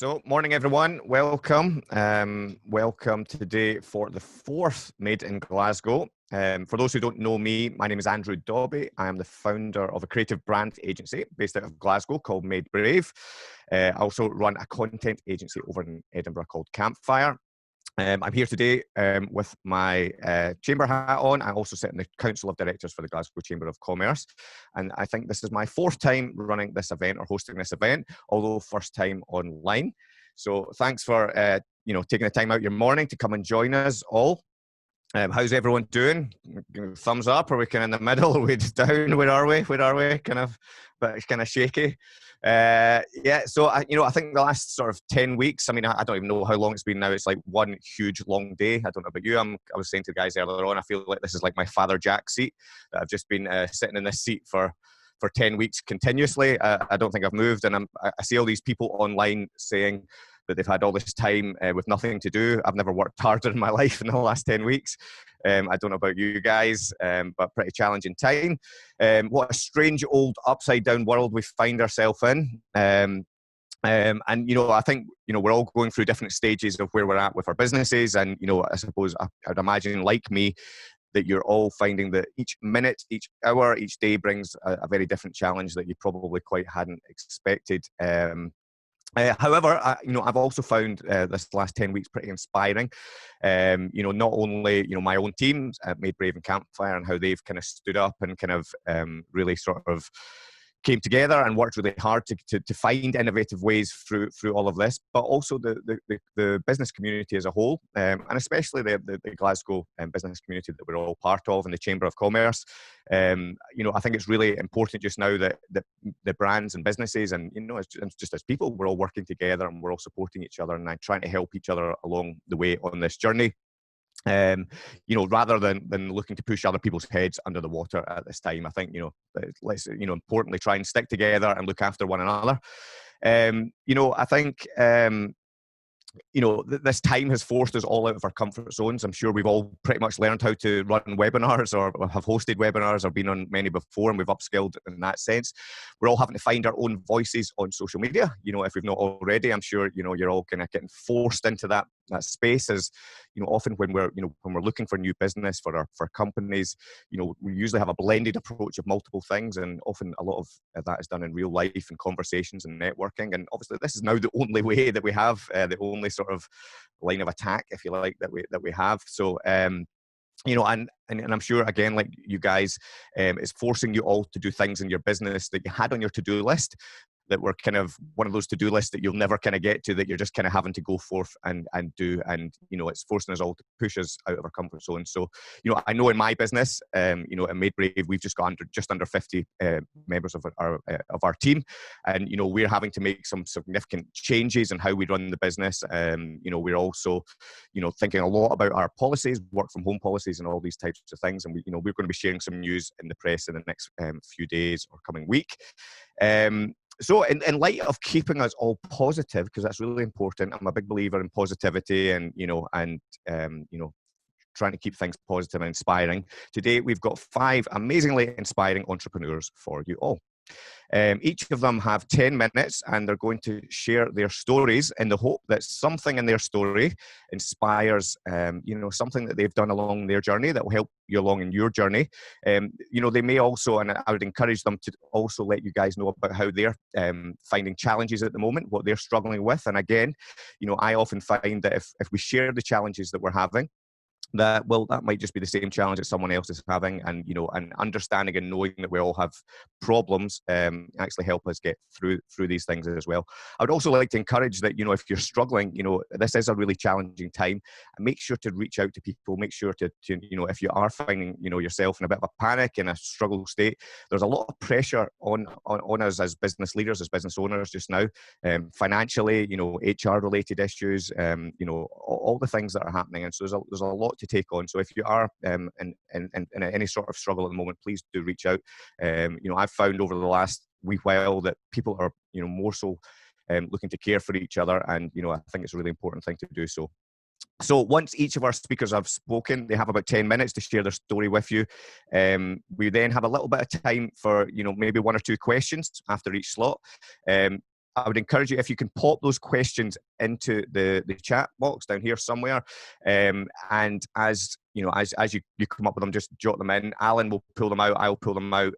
So, morning everyone, welcome. Welcome today for the fourth Made in Glasgow. For those who don't know me, my name is Andrew Dobbie. I am the founder of a creative brand agency based out of Glasgow called MadeBrave. I also run a content agency over in Edinburgh called Campfire. I'm here today with my chamber hat on. I also sit in the Council of Directors for the Glasgow Chamber of Commerce. And I think this is my fourth time running this event or hosting this event, although first time online. So thanks for taking the time out your morning to come and join us all. How's everyone doing? Thumbs up? Are we kind of in the middle? Are we down? Where are we? Kind of shaky. So I think the last sort of 10 weeks, I don't even know how long it's been now. It's like one huge long day. I don't know about you. I was saying to the guys earlier on, I feel like this is like my Father Jack seat. That I've just been sitting in this seat for 10 weeks continuously. I don't think I've moved, and I see all these people online saying that they've had all this time with nothing to do. I've never worked harder in my life in the last 10 weeks. I don't know about you guys, but pretty challenging time. What a strange old upside down world we find ourselves in. I think, we're all going through different stages of where we're at with our businesses. And, I suppose I'd imagine, like me, that you're all finding that each minute, each hour, each day brings a very different challenge that you probably quite hadn't expected. However, I've also found this last 10 weeks pretty inspiring. Not only, my own teams at MadeBrave and Campfire and how they've kind of stood up and kind of really sort of came together and worked really hard to find innovative ways through all of this, but also the business community as a whole, and especially the Glasgow business community that we're all part of and the Chamber of Commerce. I think it's really important just now that the brands and businesses and, just as people, we're all working together and we're all supporting each other and trying to help each other along the way on this journey. Rather than looking to push other people's heads under the water at this time. I think, let's, importantly try and stick together and look after one another. I think, this time has forced us all out of our comfort zones. I'm sure we've all pretty much learned how to run webinars or have hosted webinars or been on many before, and we've upskilled in that sense. We're all having to find our own voices on social media. If we've not already, I'm sure, you're all kind of getting forced into that space as, often when we're looking for new business for companies, we usually have a blended approach of multiple things, and often a lot of that is done in real life and conversations and networking. And obviously this is now the only way that we have, the only sort of line of attack, if you like, that we have. So, and I'm sure, again, like you guys, it's forcing you all to do things in your business that you had on your to-do list that were kind of one of those to-do lists that you'll never kind of get to, that you're just kind of having to go forth and do. And, it's forcing us all to push us out of our comfort zone. So, I know in my business, at MadeBrave, we've just got just under 50 members of our team. And, we're having to make some significant changes in how we run the business. We're also, thinking a lot about our policies, work from home policies and all these types of things. And we're going to be sharing some news in the press in the next few days or coming week. So in light of keeping us all positive, because that's really important, I'm a big believer in positivity and trying to keep things positive and inspiring. Today, we've got 5 amazingly inspiring entrepreneurs for you all. Each of them have 10 minutes and they're going to share their stories in the hope that something in their story inspires, something that they've done along their journey that will help you along in your journey. They may also, and I would encourage them to also let you guys know about how they're finding challenges at the moment, what they're struggling with. And again, I often find that if we share the challenges that we're having, that might just be the same challenge that someone else is having, and and understanding and knowing that we all have problems actually help us get through these things as well. I would also like to encourage that if you're struggling, this is a really challenging time, and make sure to reach out to people. Make sure to if you are finding yourself in a bit of a panic, in a struggle state, there's a lot of pressure on us as business leaders, as business owners just now, financially, HR related issues, all the things that are happening, and so there's a lot to take on. So if you are in any sort of struggle at the moment, please do reach out. I've found over the last week while that people are more so looking to care for each other, and I think it's a really important thing to do so. So once each of our speakers have spoken, they have about 10 minutes to share their story with you. We then have a little bit of time for maybe 1 or 2 questions after each slot. I would encourage you, if you can pop those questions into the chat box down here somewhere, and as you know, as you come up with them, just jot them in. Alan will pull them out. I'll pull them out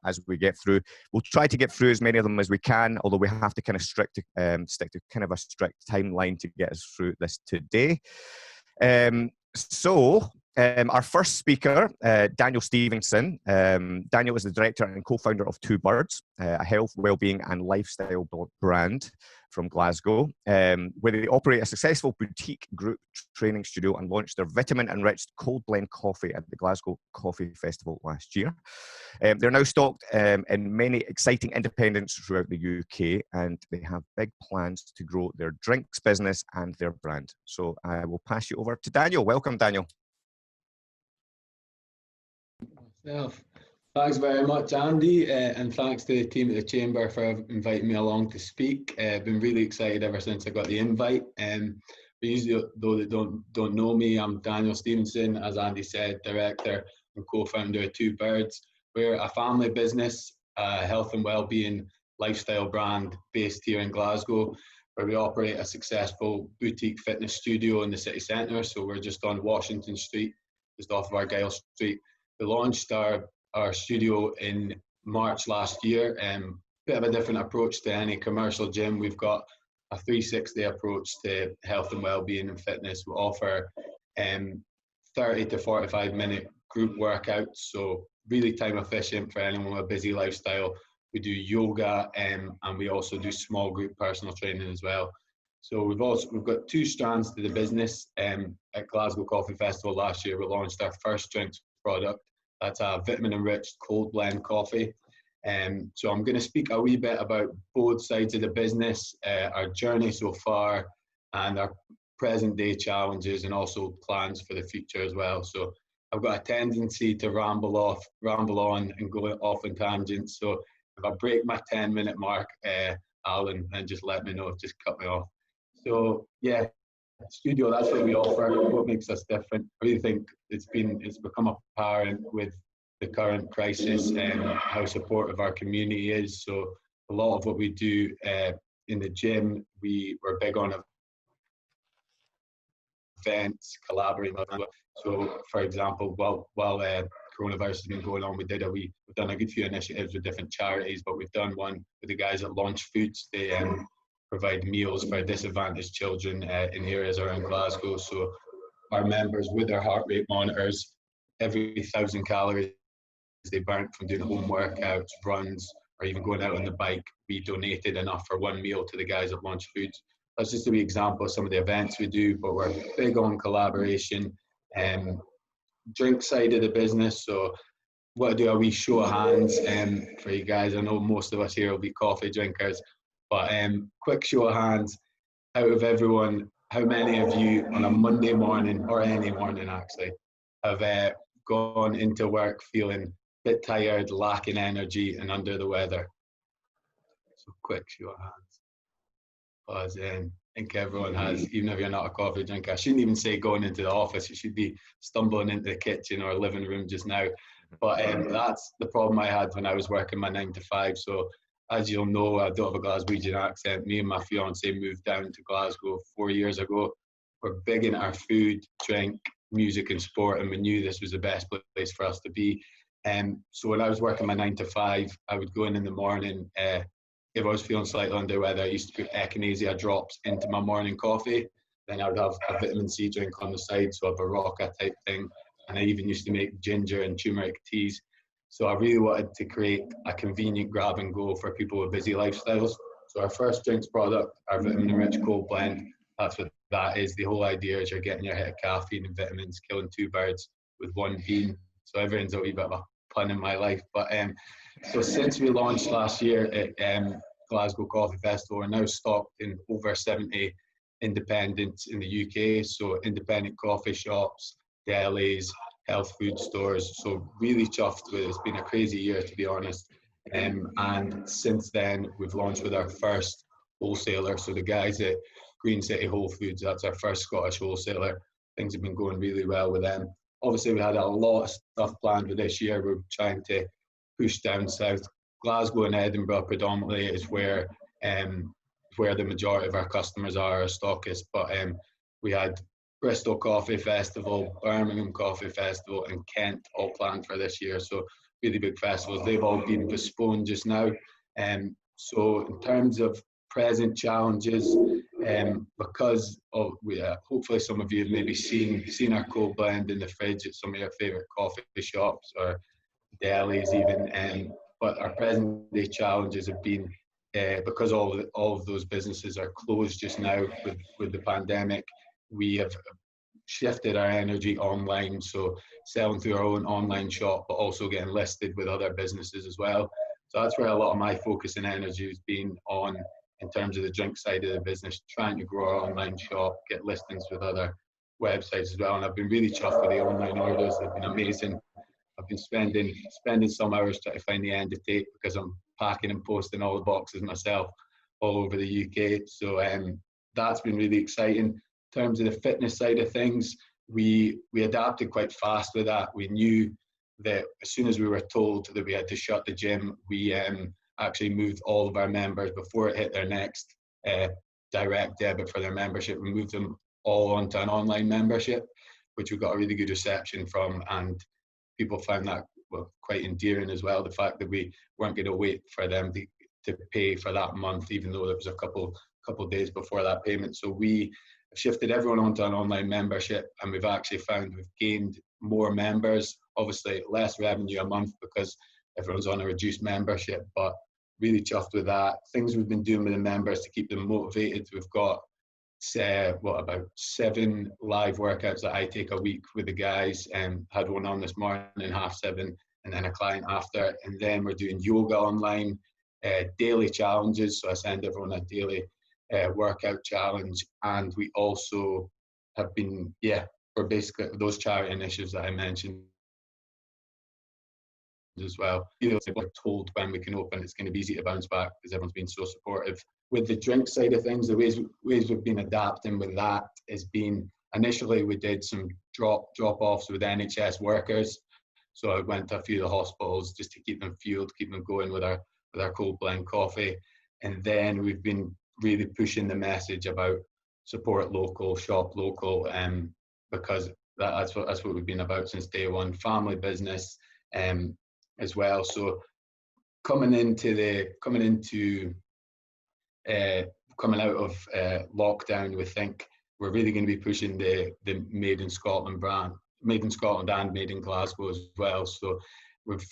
as we get through. We'll try to get through as many of them as we can, although we have to kind of stick to kind of a strict timeline to get us through this today. Our first speaker, Daniel Stevenson. Daniel is the director and co-founder of Two Birds, a health, wellbeing and lifestyle brand from Glasgow, where they operate a successful boutique group training studio and launched their vitamin-enriched cold blend coffee at the Glasgow Coffee Festival last year. They're now stocked in many exciting independents throughout the UK, and they have big plans to grow their drinks business and their brand. So I will pass you over to Daniel. Welcome, Daniel. Thanks very much, Andy, and thanks to the team at the Chamber for inviting me along to speak. I've been really excited ever since I got the invite. For usually, though they don't know me, I'm Daniel Stevenson, as Andy said, director and co-founder of Two Birds. We're a family business, a health and wellbeing lifestyle brand based here in Glasgow, where we operate a successful boutique fitness studio in the city centre. So we're just on Washington Street, just off of Argyle Street. We launched our studio in March last year. Bit of a different approach to any commercial gym. We've got a 360 approach to health and wellbeing and fitness. We offer 30 to 45 minute group workouts, so really time efficient for anyone with a busy lifestyle. We do yoga and we also do small group personal training as well. So we've got two strands to the business. At Glasgow Coffee Festival last year, we launched our first drinks product. That's a vitamin-enriched cold blend coffee. So I'm going to speak a wee bit about both sides of the business, our journey so far, and our present-day challenges, and also plans for the future as well. So I've got a tendency to ramble on, and go off on tangents. So if I break my 10-minute mark, Alan, and just let me know, just cut me off. So yeah, studio, that's what we offer. What makes us different? I really think it's become apparent with the current crisis and how supportive our community is. So a lot of what we do in the gym, we're big on events, collaborating. So for example, while coronavirus has been going on, we've done a good few initiatives with different charities, but we've done one with the guys at Launch Foods. They provide meals for disadvantaged children in areas around Glasgow. So our members, with their heart rate monitors, every 1,000 calories they burnt from doing home workouts, runs, or even going out on the bike, we donated enough for one meal to the guys at Launch Foods. That's just a wee example of some of the events we do, but we're big on collaboration. Drink side of the business, so what I do a wee show of hands for you guys. I know most of us here will be coffee drinkers, but quick show of hands, out of everyone, how many of you on a Monday morning, or any morning actually, have gone into work feeling a bit tired, lacking energy, and under the weather? So quick show of hands. Because I think everyone has, even if you're not a coffee drinker. I shouldn't even say going into the office, you should be stumbling into the kitchen or living room just now. But that's the problem I had when I was working my 9 to 5. So as you'll know, I don't have a Glaswegian accent. Me and my fiance moved down to Glasgow 4 years ago. We're big in our food, drink, music and sport, and we knew this was the best place for us to be. So when I was working my 9 to 5, I would go in the morning. If I was feeling slightly under weather, I used to put echinacea drops into my morning coffee. Then I would have a vitamin C drink on the side, so a Barocca type thing. And I even used to make ginger and turmeric teas. So I really wanted to create a convenient grab and go for people with busy lifestyles. So our first drinks product, our vitamin-enriched cold blend, that's what that is. The whole idea is you're getting your hit of caffeine and vitamins, killing two birds with one bean. So everyone's a wee bit of a pun in my life. But so since we launched last year at Glasgow Coffee Festival, we're now stocked in over 70 independents in the UK. So independent coffee shops, delis, health food stores. So really chuffed with it. It's been a crazy year, to be honest. And since then, we've launched with our first wholesaler. So the guys at Green City Whole Foods, that's our first Scottish wholesaler. Things have been going really well with them. Obviously, we had a lot of stuff planned for this year. We're trying to push down south. Glasgow and Edinburgh predominantly is where where the majority of our customers are, our stockists. But we had Bristol Coffee Festival, Birmingham Coffee Festival, and Kent all planned for this year. So really big festivals. They've all been postponed just now. So in terms of present challenges, because of hopefully some of you have maybe seen our cold blend in the fridge at some of your favourite coffee shops or delis even. But our present day challenges have been because all of those businesses are closed just now with the pandemic. We have shifted our energy online, so selling through our own online shop, but also getting listed with other businesses as well. So that's where a lot of my focus and energy has been on in terms of the drink side of the business, trying to grow our online shop, get listings with other websites as well. And I've been really chuffed with the online orders. They've been amazing. I've been spending some hours trying to find the end of tape because I'm packing and posting all the boxes myself all over the UK. So that's been really exciting. In terms of the fitness side of things, we adapted quite fast with that. We knew that as soon as we were told that we had to shut the gym, we actually moved all of our members before it hit their next direct debit for their membership. We moved them all onto an online membership, which we got a really good reception from, and people found that quite endearing as well. The fact that we weren't going to wait for them to pay for that month, even though there was a couple days before that payment. So we shifted everyone onto an online membership, and we've actually found we've gained more members, obviously less revenue a month because everyone's on a reduced membership, but really chuffed with that. Things we've been doing with the members to keep them motivated. We've got about 7 live workouts that I take a week with the guys, and had one on this morning, 7:30, and then a client after. And then we're doing yoga online, daily challenges. So I send everyone a daily workout challenge, and we also have been for basically those charity initiatives that I mentioned as well. We're told when we can open, it's going to be easy to bounce back because everyone's been so supportive. With the drink side of things, the ways we've been adapting with that has been, initially we did some drop-offs with NHS workers. So I went to a few of the hospitals just to keep them fueled, keep them going with our cold blend coffee. And then we've been really pushing the message about support local, shop local, because that's what we've been about since day one. Family business as well. So coming out of lockdown, we think we're really going to be pushing the Made in Scotland brand, Made in Scotland and Made in Glasgow as well. So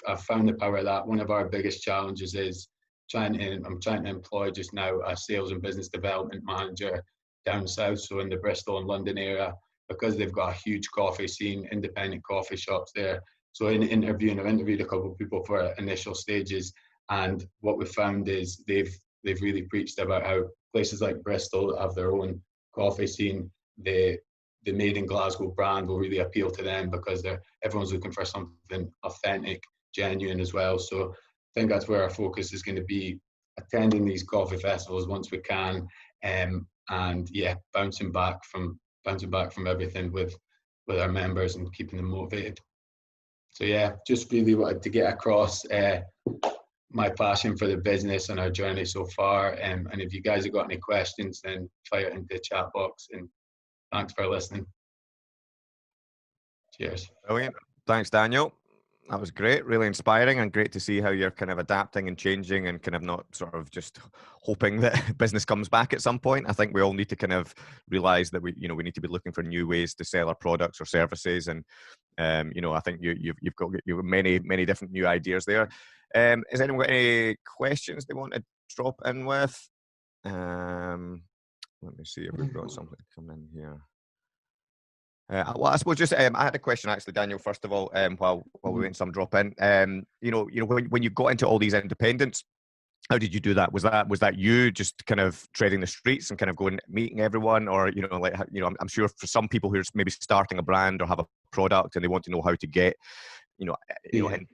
I've found the power of that. One of our biggest challenges is I'm trying to employ just now a sales and business development manager down south, so in the Bristol and London area, because they've got a huge coffee scene, independent coffee shops there. So I've interviewed a couple of people for initial stages, and what we've found is they've really preached about how places like Bristol have their own coffee scene. The Made in Glasgow brand will really appeal to them because everyone's looking for something authentic, genuine as well. So I think that's where our focus is going to be, attending these coffee festivals once we can, and bouncing back from everything with our members and keeping them motivated. So just really wanted to get across my passion for the business and our journey so far. And if you guys have got any questions, then fire it into the chat box. And thanks for listening. Cheers. Brilliant. Thanks, Daniel. That was great, really inspiring, and great to see how you're kind of adapting and changing and kind of not sort of just hoping that business comes back at some point. I think we all need to kind of realize that we need to be looking for new ways to sell our products or services. And, I think you've got many different new ideas there. Has anyone got any questions they want to drop in with? Let me see if we've got something come in here. Well, I suppose just I had a question actually, Daniel. First of all, while we wait some drop in, when you got into all these independents, how did you do that? Was that you just kind of treading the streets and kind of going meeting everyone, or I'm sure for some people who are maybe starting a brand or have a product and they want to know how to get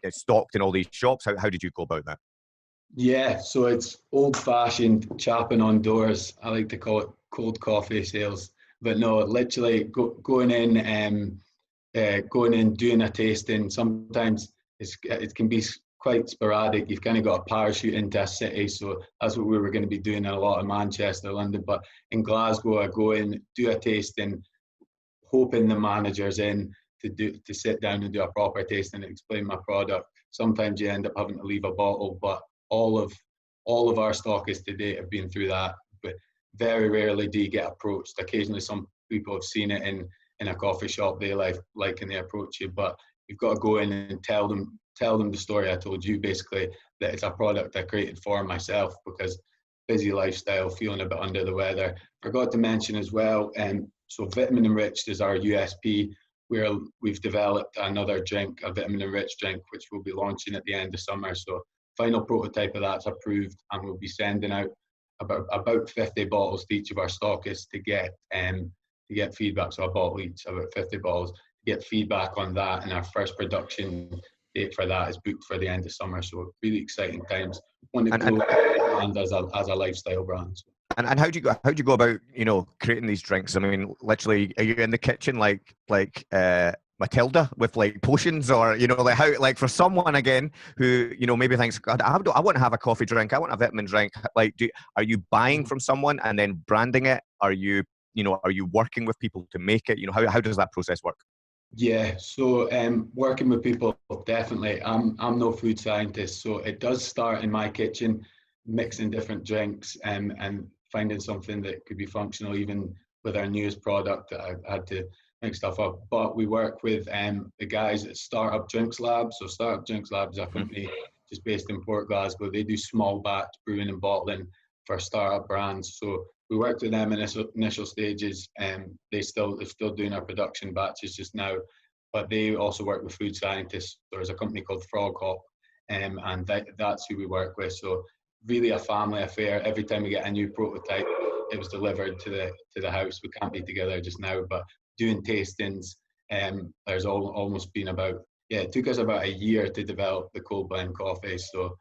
stocked in all these shops. How did you go about that? Yeah, so it's old-fashioned chapping on doors. I like to call it cold coffee sales. But no, literally going in, doing a tasting. Sometimes it can be quite sporadic. You've kind of got a parachute into a city, so that's what we were going to be doing in a lot of Manchester, London. But in Glasgow, I go in, do a tasting, hoping the manager's in to sit down and do a proper tasting and explain my product. Sometimes you end up having to leave a bottle, but all of our stockists to date have been through that. But very rarely do you get approached. Occasionally, some people have seen it in a coffee shop they like and they approach you, but you've got to go in and tell them the story I told you, basically, that it's a product I created for myself because busy lifestyle, feeling a bit under the weather. Forgot to mention as well, so vitamin enriched is our USP, where we've developed another drink, a vitamin enriched drink, which we'll be launching at the end of summer. So final prototype of that's approved, and we'll be sending out about 50 bottles to each of our stockists to get feedback. So a bottle each, about 50 bottles, to get feedback on that. And our first production date for that is booked for the end of summer. So really exciting times. One to grow and as a lifestyle brand. And how do you go about, you know, creating these drinks? I mean, literally, are you in the kitchen like Matilda with like potions, or, you know, like how, like for someone again who, you know, maybe thinks, God, I want to have a coffee drink, I want a vitamin drink. Like, are you buying from someone and then branding it? Are you working with people to make it? You know, how does that process work? Yeah, so working with people, definitely. I'm no food scientist, so it does start in my kitchen, mixing different drinks and finding something that could be functional. Even with our newest product, I had to make stuff up. But we work with the guys at Startup Drinks Lab. So Startup Drinks Lab is a company just based in Port Glasgow. They do small batch brewing and bottling for startup brands. So we worked with them in initial stages, and they're still doing our production batches just now. But they also work with food scientists. There's a company called Frog Hop, and that's who we work with. So really a family affair. Every time we get a new prototype, it was delivered to the house. We can't be together just now, but doing tastings. There's almost been it took us about a year to develop the cold blend coffee. So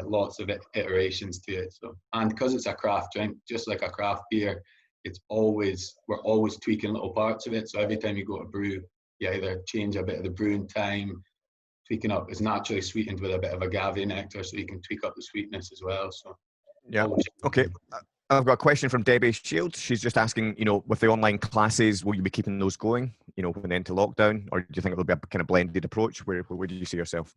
lots of iterations to it. So, and because it's a craft drink, just like a craft beer, we're always tweaking little parts of it. So every time you go to brew, you either change a bit of the brewing time, tweaking up. It's naturally sweetened with a bit of agave nectar, so you can tweak up the sweetness as well. So yeah, okay. I've got a question from Debbie Shields. She's just asking, you know, with the online classes, will you be keeping those going, you know, when into lockdown, or do you think it will be a kind of blended approach? Where do you see yourself?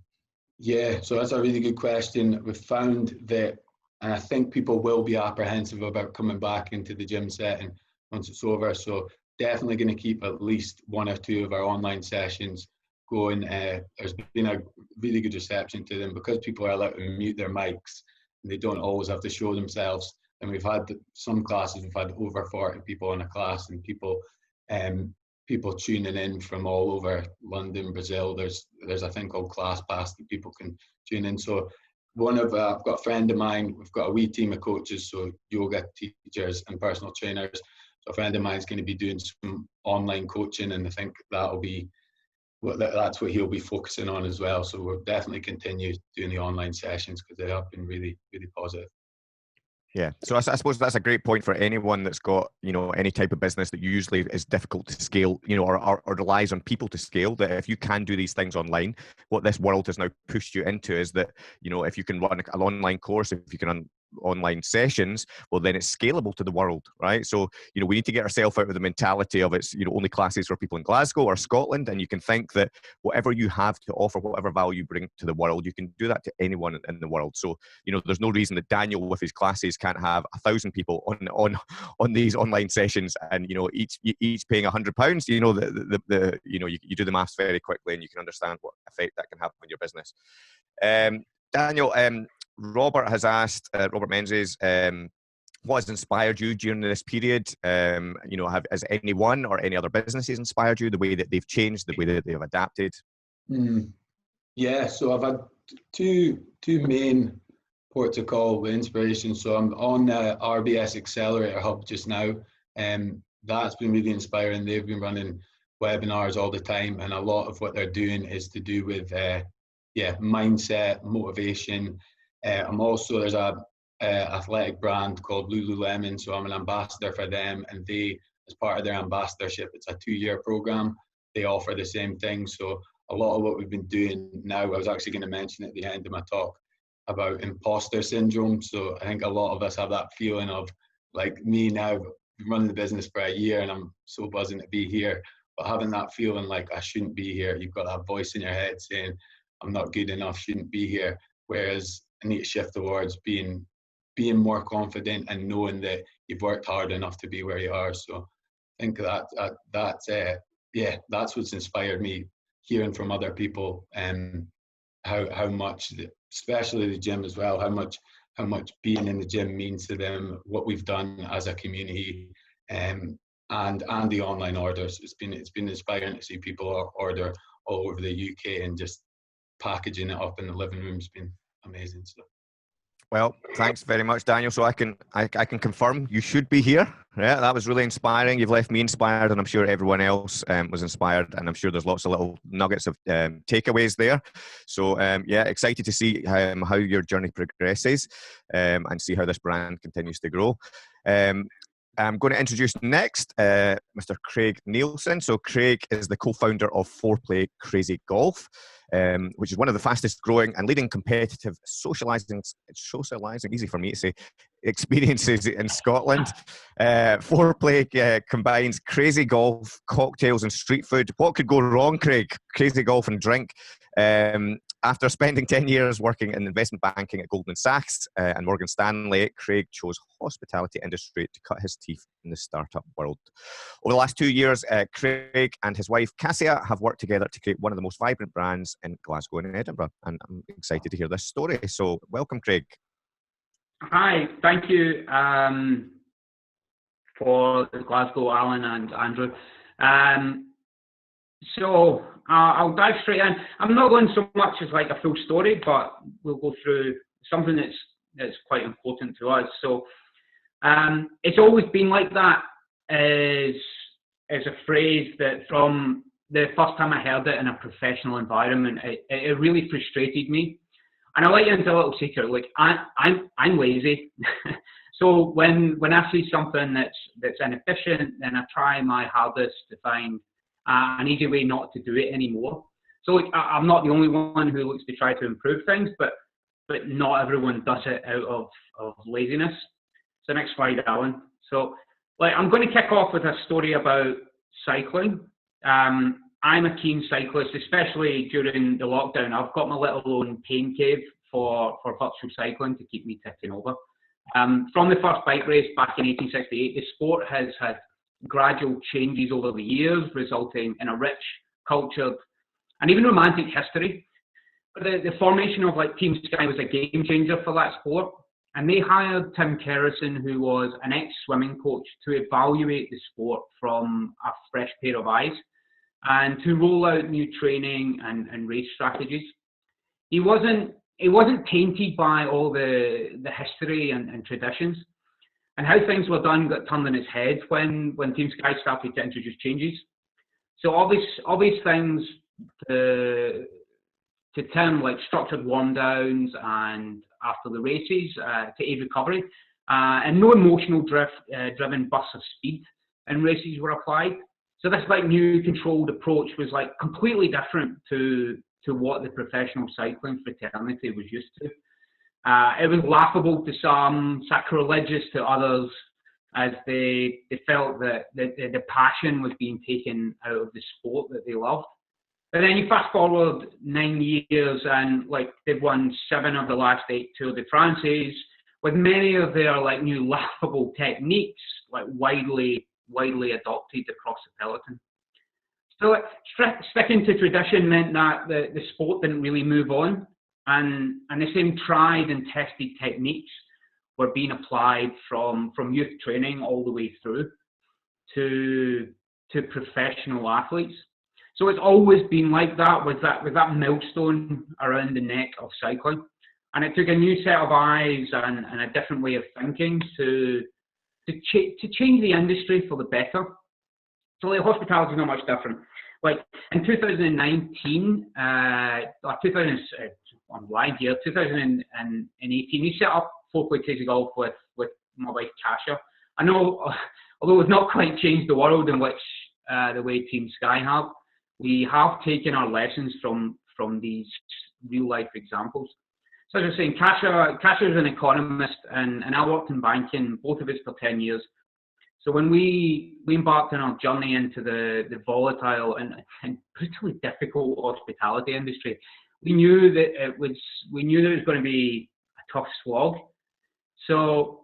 Yeah, so that's a really good question. We've found that, and I think people will be apprehensive about coming back into the gym setting once it's over. So definitely going to keep at least one or two of our online sessions going. There's been a really good reception to them because people are allowed to mute their mics and they don't always have to show themselves. And we've had some classes, we've had over 40 people in a class, and people tuning in from all over London, Brazil. There's a thing called ClassPass that people can tune in. So I've got a friend of mine, we've got a wee team of coaches, so yoga teachers and personal trainers. So a friend of mine is going to be doing some online coaching, and I think that's what he'll be focusing on as well. So we'll definitely continue doing the online sessions because they have been really, really positive. Yeah, so I suppose that's a great point for anyone that's got, you know, any type of business that usually is difficult to scale, you know, or relies on people to scale, that if you can do these things online, what this world has now pushed you into is that, you know, if you can run an online course, if you can run online sessions, well, then it's scalable to the world, right? So, you know, we need to get ourselves out of the mentality of it's, you know, only classes for people in Glasgow or Scotland, and you can think that whatever you have to offer, whatever value you bring to the world, you can do that to anyone in the world. So, you know, there's no reason that Daniel with his classes can't have 1,000 people on these online sessions, and, you know, each paying £100. You know, the you know, you do the maths very quickly, and you can understand what effect that can have on your business. Daniel, Robert has asked, Robert Menzies, what has inspired you during this period? You know, has anyone or any other businesses inspired you, the way that they've changed, the way that they've adapted? Yeah, so I've had two main ports of call with inspiration. So I'm on RBS Accelerator Hub just now, and that's been really inspiring. They've been running webinars all the time, and a lot of what they're doing is to do with mindset, motivation. I'm also, there's a athletic brand called Lululemon, so I'm an ambassador for them, and they, as part of their ambassadorship, it's a 2-year program, they offer the same thing. So a lot of what we've been doing now, I was actually going to mention at the end of my talk about imposter syndrome. So I think a lot of us have that feeling of, like me now, I've been running the business for a year and I'm so buzzing to be here, but having that feeling like I shouldn't be here. You've got that voice in your head saying, I'm not good enough, shouldn't be here. Whereas I need to shift towards being more confident and knowing that you've worked hard enough to be where you are. So I think that's what's inspired me, hearing from other people, and how much, especially the gym as well, how much being in the gym means to them, what we've done as a community, and the online orders. It's been inspiring to see people order all over the UK, and just packaging it up in the living room's been amazing. So. Well, thanks very much, Daniel. So I can confirm you should be here. Yeah, that was really inspiring. You've left me inspired, and I'm sure everyone else was inspired. And I'm sure there's lots of little nuggets of takeaways there. So yeah, excited to see how your journey progresses, and see how this brand continues to grow. I'm going to introduce next Mr. Craig Neilson. So Craig is the co-founder of Foreplay Crazy Golf, which is one of the fastest growing and leading competitive socialising, easy for me to say, experiences in Scotland. Foreplay combines crazy golf, cocktails and street food. What could go wrong, Craig? Crazy golf and drink. After spending 10 years working in investment banking at Goldman Sachs and Morgan Stanley, Craig chose hospitality industry to cut his teeth in the startup world. Over the last 2 years, Craig and his wife Cassia have worked together to create one of the most vibrant brands in Glasgow and Edinburgh. And I'm excited to hear this story. So welcome, Craig. Hi, thank you for Glasgow, Alan and Andrew. So I'll dive straight in. I'm not going so much as like a full story, but we'll go through something that's quite important to us. So it's always been like that, is a phrase that from the first time I heard it in a professional environment, it really frustrated me. And I'll let you into a little secret. Like I'm lazy. So when I see something that's inefficient, then I try my hardest to find an easy way not to do it anymore. So like, I'm not the only one who looks to try to improve things, but not everyone does it out of laziness. So next slide, Alan. So like, I'm going to kick off with a story about cycling. I'm a keen cyclist, especially during the lockdown. I've got my little own pain cave for virtual cycling to keep me ticking over. From the first bike race back in 1868, the sport has had gradual changes over the years, resulting in a rich, cultured, and even romantic history. But the formation of like Team Sky was a game changer for that sport, and they hired Tim Kerrison, who was an ex-swimming coach, to evaluate the sport from a fresh pair of eyes and to roll out new training and race strategies. He wasn't tainted by all the history and traditions. And how things were done got turned on its head when Team Sky started to introduce changes. So obvious things to Tim, like structured warm downs and after the races to aid recovery, and no emotional driven bursts of speed in races were applied. So this like new controlled approach was like completely different to what the professional cycling fraternity was used to. It was laughable to some, sacrilegious to others, as they felt that the passion was being taken out of the sport that they loved. But then you fast forward 9 years, and like they've won 7 of the last 8 Tour de France's, with many of their like new laughable techniques like widely adopted across the peloton. So sticking to tradition meant that the sport didn't really move on. And the same tried and tested techniques were being applied from youth training all the way through to professional athletes. So it's always been like that, with that millstone around the neck of cycling. And it took a new set of eyes and a different way of thinking to change the industry for the better. So like, hospitality is not much different. Like in 2019, or 2018, we set up Foreplay Crazy Golf with my wife Kasia. I know, although we've not quite changed the world in which the way Team Sky have, we have taken our lessons from these real life examples. So as I was saying, Kasia is an economist, and I worked in banking, both of us for 10 years. So when we embarked on our journey into the volatile and brutally difficult hospitality industry, we knew that it was going to be a tough slog. So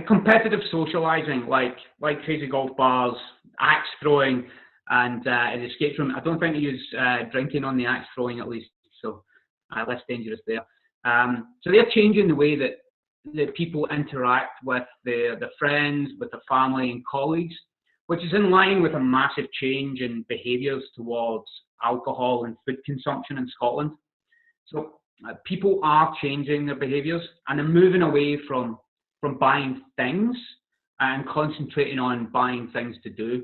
competitive socializing, like crazy golf bars, axe throwing, and an escape room. I don't think they use drinking on the axe throwing, at least, so less dangerous there. So they're changing the way that people interact with their friends, with their family and colleagues, which is in line with a massive change in behaviours towards alcohol and food consumption in Scotland. So people are changing their behaviours, and they're moving away from buying things and concentrating on buying things to do.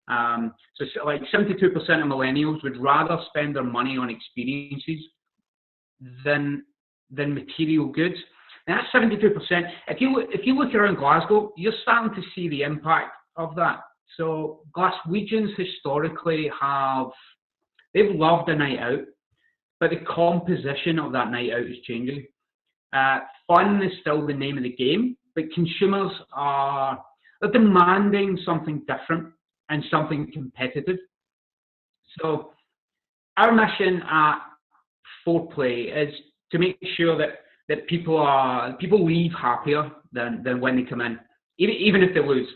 So like 72% of millennials would rather spend their money on experiences than material goods. And that's 72%. If you look around Glasgow, you're starting to see the impact of that. So Glaswegians historically they've loved a night out, but the composition of that night out is changing. Fun is still the name of the game, but consumers are demanding something different and something competitive. So our mission at Foreplay is to make sure that people leave happier than when they come in, even if they lose,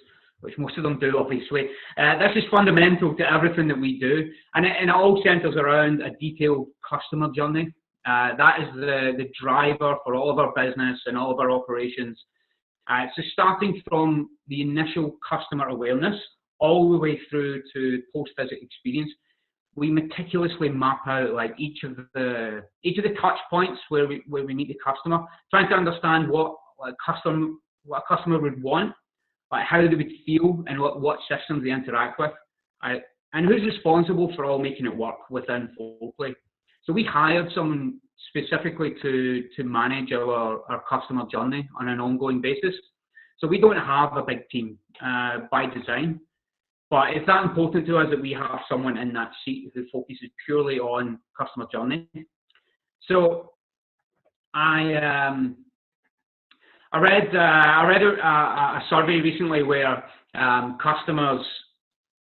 which most of them do, obviously. This is fundamental to everything that we do, and it all centres around a detailed customer journey. That is the driver for all of our business and all of our operations. So starting from the initial customer awareness all the way through to post-visit experience, we meticulously map out like each of the touch points where we meet the customer, trying to understand what a customer would want, like how they would feel, and what systems they interact with, and who's responsible for all making it work within Foreplay. So we hired someone specifically to manage our customer journey on an ongoing basis. So we don't have a big team by design, but it's that important to us that we have someone in that seat who focuses purely on customer journey. So I read a survey recently where customers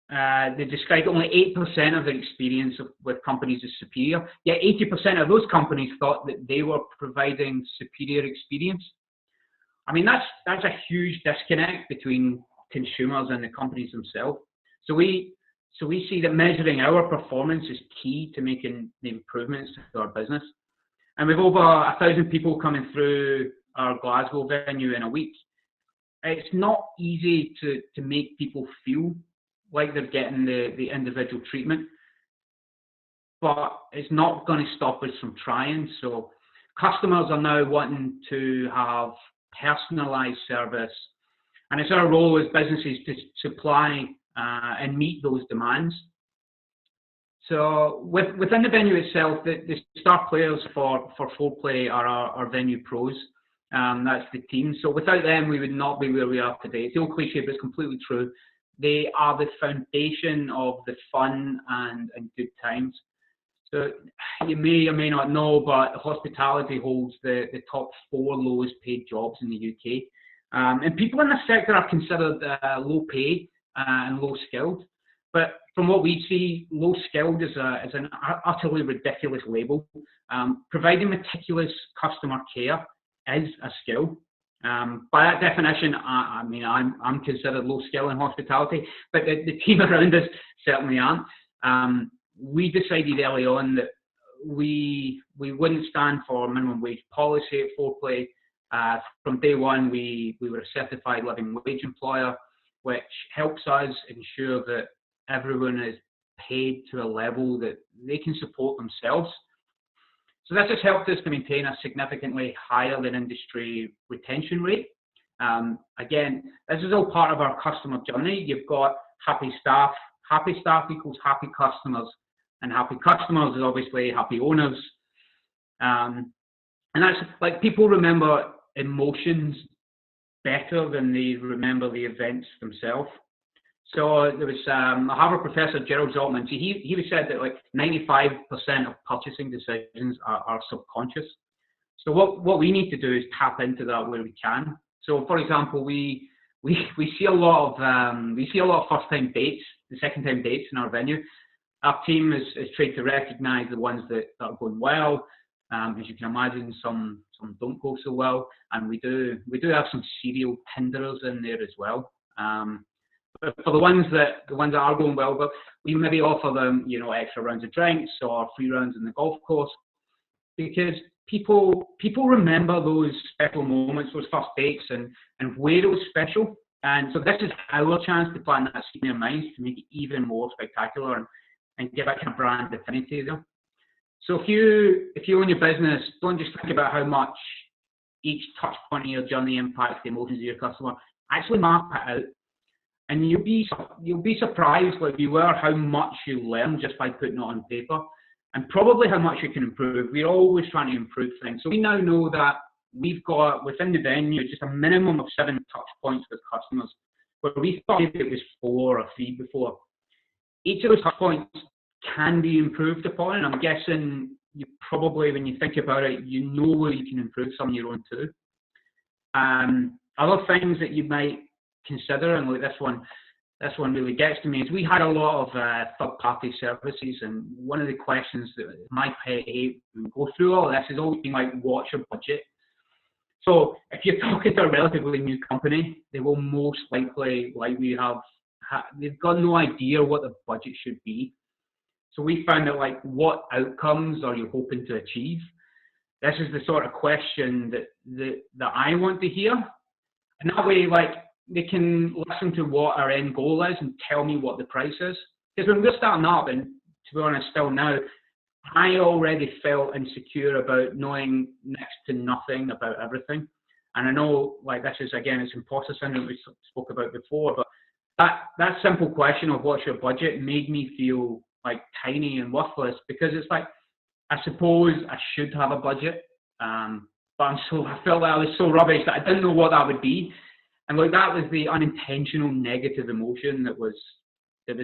they described only 8% of their experience with companies as superior. Yet 80% of those companies thought that they were providing superior experience. I mean, that's a huge disconnect between consumers and the companies themselves. So we see that measuring our performance is key to making the improvements to our business. And we've over 1,000 people coming through our Glasgow venue in a week. It's not easy to make people feel like they're getting the individual treatment, but it's not going to stop us from trying. So customers are now wanting to have personalised service, and it's our role as businesses to supply and meet those demands. So within the venue itself, the star players for Foreplay are our venue pros. That's the team. So without them, we would not be where we are today. It's the old cliche, but it's completely true. They are the foundation of the fun and good times. So you may or may not know, but hospitality holds the top 4 lowest paid jobs in the UK. And people in this sector are considered low pay and low skilled. But from what we see, low skilled is an utterly ridiculous label. Providing meticulous customer care is a skill. By that definition, I mean, I'm considered low skill in hospitality, but the team around us certainly aren't. We decided early on that we wouldn't stand for minimum wage policy at Foreplay. From day one, we were a certified living wage employer, which helps us ensure that everyone is paid to a level that they can support themselves. So this has helped us to maintain a significantly higher than industry retention rate. Again, this is all part of our customer journey. You've got happy staff. Happy staff equals happy customers, and happy customers is obviously happy owners. And that's like, people remember emotions better than they remember the events themselves. So there was a Harvard professor, Gerald Zaltman. He said that like 95% of purchasing decisions are subconscious. So what we need to do is tap into that where we can. So for example, we see a lot of first time dates, the second time dates in our venue. Our team is trained to recognise the ones that are going well. As you can imagine, some don't go so well, and we do have some serial hinderers in there as well. But for the ones that are going well, but we maybe offer them, extra rounds of drinks or free rounds in the golf course, because people remember those special moments, those first dates, and where it was special. And so this is our chance to plant that seed in their minds to make it even more spectacular and give that kind of brand affinity there. So if you own your business, don't just think about how much each touch point in your journey impacts the emotions of your customer. Actually map it out. And you'll be surprised, like you were, how much you learn just by putting it on paper, and probably how much you can improve. We're always trying to improve things. So we now know that we've got within the venue just a minimum of 7 touch points with customers, where we thought it was 4 or 3 before. Each of those touch points can be improved upon, and I'm guessing you probably, when you think about it, you know where you can improve some of your own too. Other things that you might consider, and like this one really gets to me, is we had a lot of third-party services, and one of the questions that my pet hate when we go through all this is always been like, what's your budget? So if you're talking to a relatively new company, they will most likely, like we have, they've got no idea what the budget should be. So we found out, like, what outcomes are you hoping to achieve? This is the sort of question that I want to hear, and that way, like, they can listen to what our end goal is and tell me what the price is. Because when we're starting up, and to be honest, still now, I already felt insecure about knowing next to nothing about everything. And I know, like, this is, again, it's imposter syndrome we spoke about before, but that simple question of what's your budget made me feel like tiny and worthless, because it's like, I suppose I should have a budget, but I felt that I was so rubbish that I didn't know what that would be. And like, that was the unintentional negative emotion that was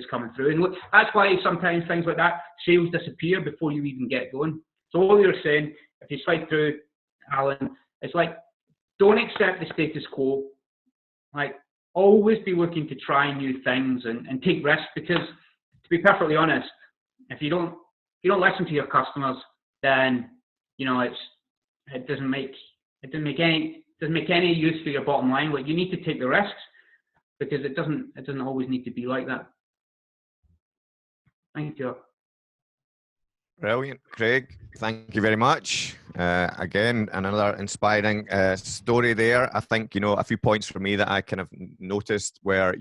coming through. And look, that's why sometimes things like that, sales disappear before you even get going. So all you're saying, if you slide through, Alan, it's like, don't accept the status quo. Like, always be looking to try new things and take risks, because to be perfectly honest, if you don't listen to your customers, then it doesn't make any use for your bottom line. Like, you need to take the risks, because it doesn't always need to be like that. Thank you. Brilliant, Craig. Thank you very much. Again, another inspiring story there. I think, a few points for me that I kind of noticed were,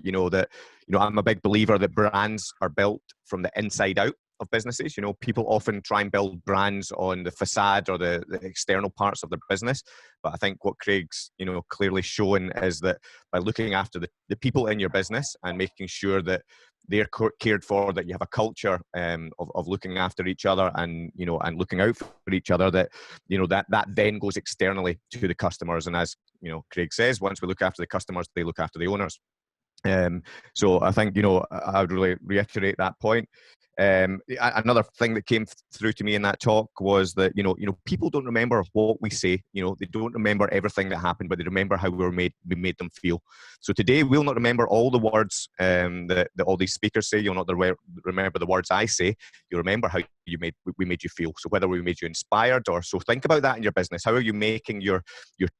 I'm a big believer that brands are built from the inside out of businesses. People often try and build brands on the facade or the external parts of their business. But I think what Craig's, clearly shown is that by looking after the people in your business and making sure that they're cared for, that you have a culture of looking after each other and looking out for each other, that that then goes externally to the customers. And as Craig says, once we look after the customers, they look after the owners. So I think I would really reiterate that point. Another thing that came through to me in that talk was that people don't remember what we say. They don't remember everything that happened, but they remember how we made them feel. So today we'll not remember all the words that all these speakers say. You'll not remember the words I say. You'll remember how we made you feel. So whether we made you inspired or so, think about that in your business. How are you making your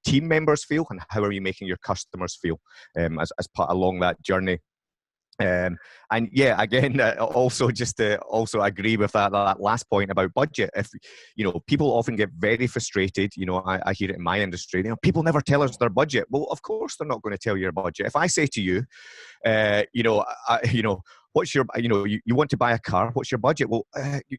team members feel, and how are you making your customers feel as part along that journey? And yeah, again, also just to also agree with that last point about budget. If people often get very frustrated. I hear it in my industry. People never tell us their budget. Well, of course they're not going to tell you your budget. If I say to you, what's your, you want to buy a car, what's your budget? Well,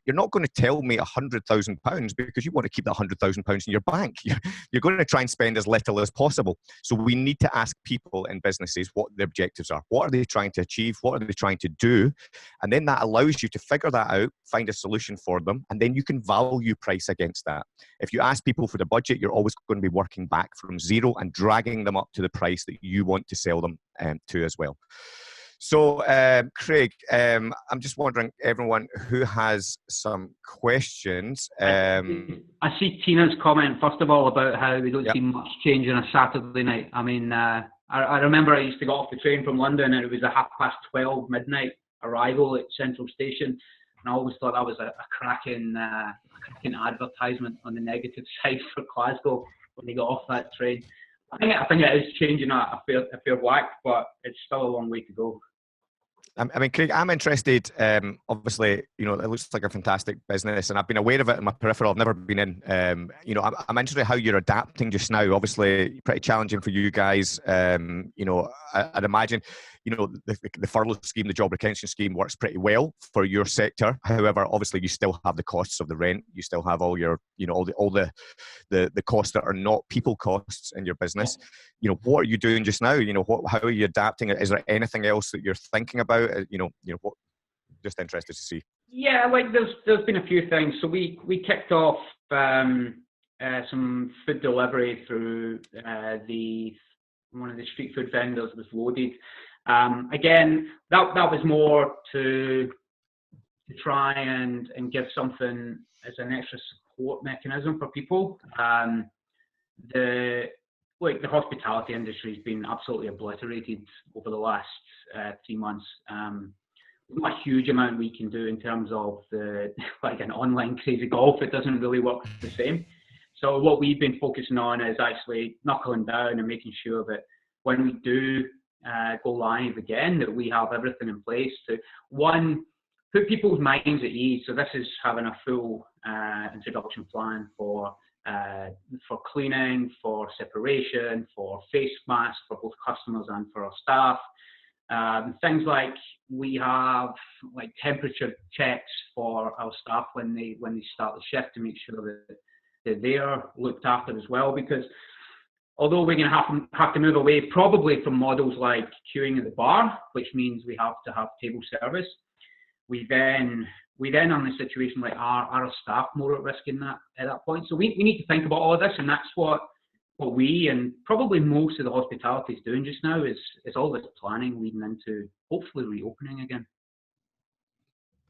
you're not going to tell me £100,000 because you want to keep that £100,000 in your bank. You're going to try and spend as little as possible. So we need to ask people in businesses what their objectives are. What are they trying to achieve? What are they trying to do? And then that allows you to figure that out, find a solution for them, and then you can value price against that. If you ask people for the budget, you're always going to be working back from zero and dragging them up to the price that you want to sell them to as well. So, Craig, I'm just wondering, everyone who has some questions. I see Tina's comment, first of all, about how we don't see much change on a Saturday night. I mean, I remember I used to get off the train from London and it was a 12:30 midnight arrival at Central Station. And I always thought that was a cracking advertisement on the negative side for Glasgow when they got off that train. I think it is changing a fair whack, but it's still a long way to go. I mean, Craig, I'm interested. Obviously, you know, it looks like a fantastic business, and I've been aware of it in my peripheral. I've never been in. You know, I'm interested in how you're adapting just now. Obviously, pretty challenging for you guys. You know, I'd imagine, you know, the furlough scheme, the job retention scheme works pretty well for your sector. However, obviously, you still have the costs of the rent. You still have all your, you know, all the costs that are not people costs in your business. You know, what are you doing just now? You know, how are you adapting? Is there anything else that you're thinking about? You know, what? Just interested to see. Yeah, like there's been a few things. So we kicked off some food delivery through one of the street food vendors was Loaded. Again, that was more to try and give something as an extra support mechanism for people. The hospitality industry has been absolutely obliterated over the last 3 months. Not a huge amount we can do in terms of an online crazy golf. It doesn't really work the same. So what we've been focusing on is actually knuckling down and making sure that when we do go live again, that we have everything in place to, one, put people's minds at ease. So this is having a full introduction plan for cleaning, for separation, for face masks for both customers and for our staff. Things like we have like temperature checks for our staff when they start the shift to make sure that they're looked after as well, because although we're going to have to move away probably from models like queuing at the bar, which means we have to have table service, we then on the situation like are our staff more at risk at that point? So we need to think about all of this, and that's what we and probably most of the hospitality is doing just now is all this planning leading into hopefully reopening again.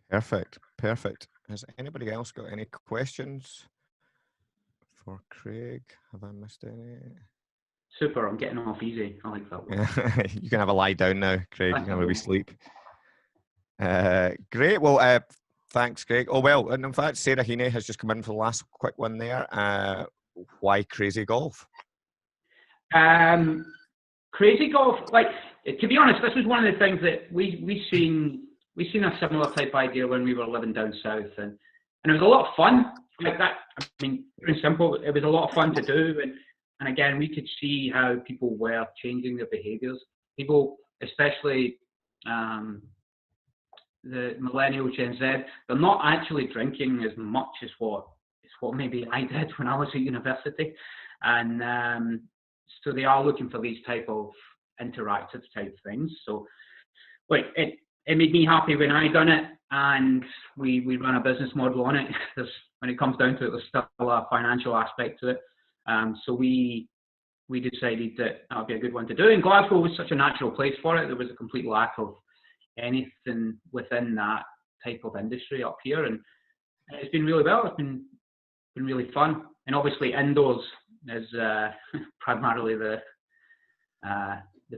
Perfect. Has anybody else got any questions for Craig? Have I missed any? Super, I'm getting off easy. I like that one. You can have a lie down now, Craig. You can have a wee sleep. Great. Well, thanks, Craig. Oh, well, and in fact, Sarah Heaney has just come in for the last quick one there. Why crazy golf? Crazy golf, like, to be honest, this was one of the things that we seen a similar type idea when we were living down south, and it was a lot of fun. Like that, I mean, pretty simple. It was a lot of fun to do, and again, we could see how people were changing their behaviours. People, especially the millennial Gen Z, they're not actually drinking as much as what maybe I did when I was at university, and so they are looking for these type of interactive type things. So, like it made me happy when I done it, and we run a business model on it. When it comes down to it, there's still a financial aspect to it. So we decided that would be a good one to do. And Glasgow was such a natural place for it. There was a complete lack of anything within that type of industry up here, and it's been really well. It's been really fun, and obviously indoors is primarily the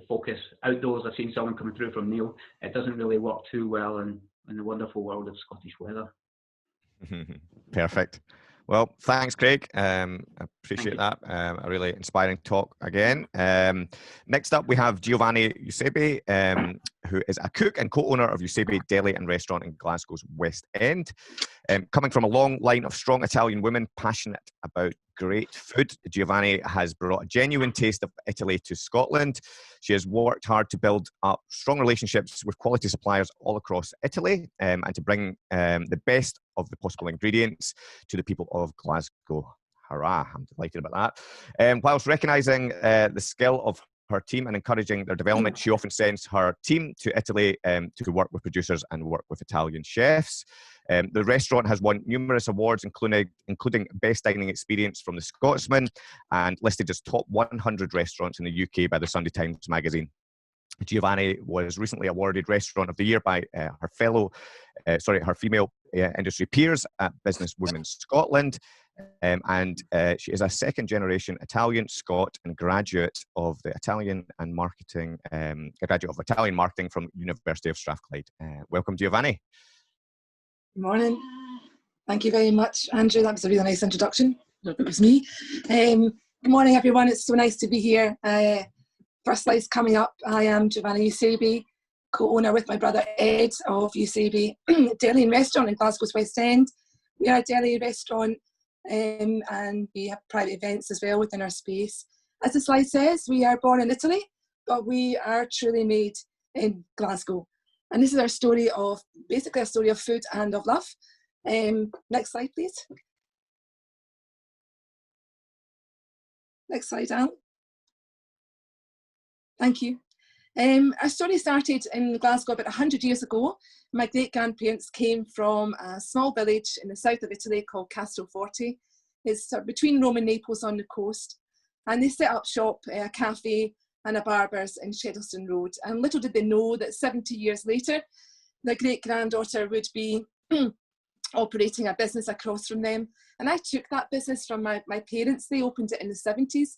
focus. Outdoors, I've seen someone coming through from Neil. It doesn't really work too well in the wonderful world of Scottish weather. Perfect. Well, thanks, Craig. I appreciate that. A really inspiring talk again. Next up, we have Giovanna Eusebi, who is a cook and co-owner of Eusebi Deli and Restaurant in Glasgow's West End. Coming from a long line of strong Italian women passionate about great food, Giovanna has brought a genuine taste of Italy to Scotland. She has worked hard to build up strong relationships with quality suppliers all across Italy, and to bring the best of the possible ingredients to the people of Glasgow. Hurrah, I'm delighted about that. Whilst recognising the skill of her team and encouraging their development, she often sends her team to Italy to work with producers and work with Italian chefs. The restaurant has won numerous awards, including Best Dining Experience from the Scotsman, and listed as top 100 restaurants in the UK by the Sunday Times magazine. Giovanna was recently awarded Restaurant of the Year by her female industry peers at Business Women Scotland. And she is a second-generation Italian Scot and graduate of the Italian and marketing, graduate of Italian marketing from University of Strathclyde. Welcome, Giovanna. Good morning. Thank you very much, Andrew. That was a really nice introduction. I don't know if it was me. Good morning, everyone. It's so nice to be here. First slide's coming up. I am Giovanna Eusebi, co-owner with my brother Ed of Eusebi Deli and Restaurant in Glasgow's West End. We are a deli restaurant and we have private events as well within our space. As the slide says, we are born in Italy, but we are truly made in Glasgow. And this is our story of, basically a story of food and of love. Next slide, please. Next slide, Al. Thank you. Our story started in Glasgow about 100 years ago. My great-grandparents came from a small village in the south of Italy called Fore. It's between Rome and Naples on the coast. And they set up shop, a cafe and a barber's in Sheddleston Road. And little did they know that 70 years later, their great-granddaughter would be operating a business across from them. And I took that business from my parents. They opened it in the 70s.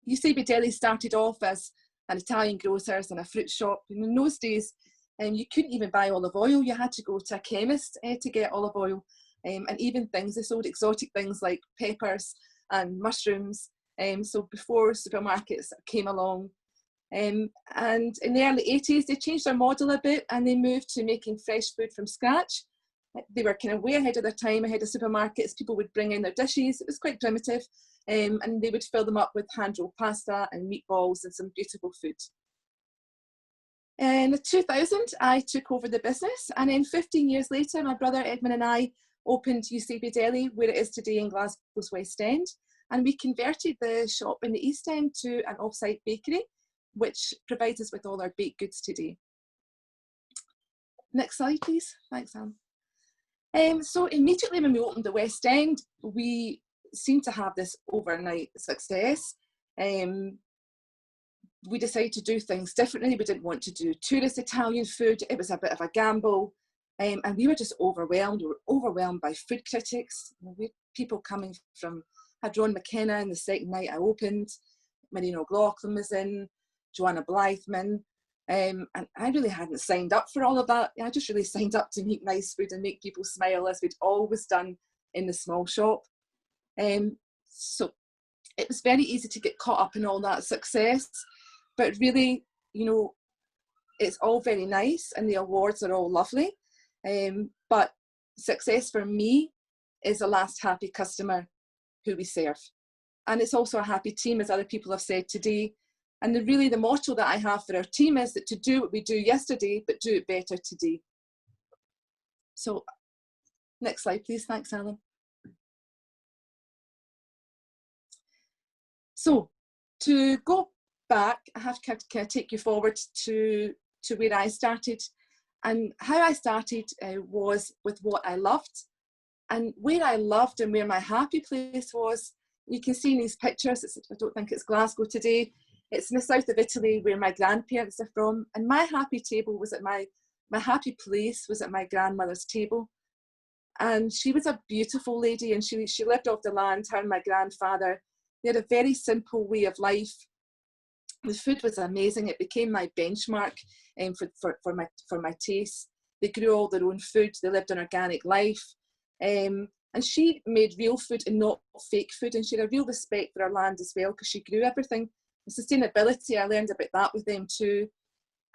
Eusebi Deli started off as an Italian grocer's and a fruit shop. And in those days, you couldn't even buy olive oil. You had to go to a chemist to get olive oil. And even things, they sold exotic things like peppers and mushrooms. So before supermarkets came along. And in the early 80s, they changed their model a bit and they moved to making fresh food from scratch. They were kind of way ahead of their time, ahead of supermarkets. People would bring in their dishes. It was quite primitive. And they would fill them up with hand-rolled pasta and meatballs and some beautiful food. In 2000, I took over the business. And then 15 years later, my brother Edmund and I opened Eusebi Deli, where it is today in Glasgow's West End. And we converted the shop in the East End to an off-site bakery, which provides us with all our baked goods today. Next slide, please. Thanks, Anne. So immediately when we opened the West End, we seemed to have this overnight success. We decided to do things differently. We didn't want to do tourist Italian food. It was a bit of a gamble. And we were just overwhelmed. We were overwhelmed by food critics. We had people coming from, had Ron McKenna in the second night I opened, Marino O'Loughlin was in, Joanna Blytheman. And I really hadn't signed up for all of that. I just really signed up to make nice food and make people smile, as we'd always done in the small shop. So it was very easy to get caught up in all that success, but really, you know, it's all very nice and the awards are all lovely. But success for me is the last happy customer who we serve. And it's also a happy team, as other people have said today. And the motto that I have for our team is that to do what we do yesterday, but do it better today. So next slide, please. Thanks, Alan. So to go back, I have to kind of take you forward to where I started. And how I started was with what I loved. And where I loved and where my happy place was, you can see in these pictures, I don't think it's Glasgow today, it's in the south of Italy where my grandparents are from. And my happy table was at my happy place was at my grandmother's table. And she was a beautiful lady and she lived off the land, her and my grandfather. They had a very simple way of life. The food was amazing. It became my benchmark for my taste. They grew all their own food. They lived an organic life. And she made real food and not fake food. And she had a real respect for her land as well because she grew everything. And sustainability, I learned about that with them too.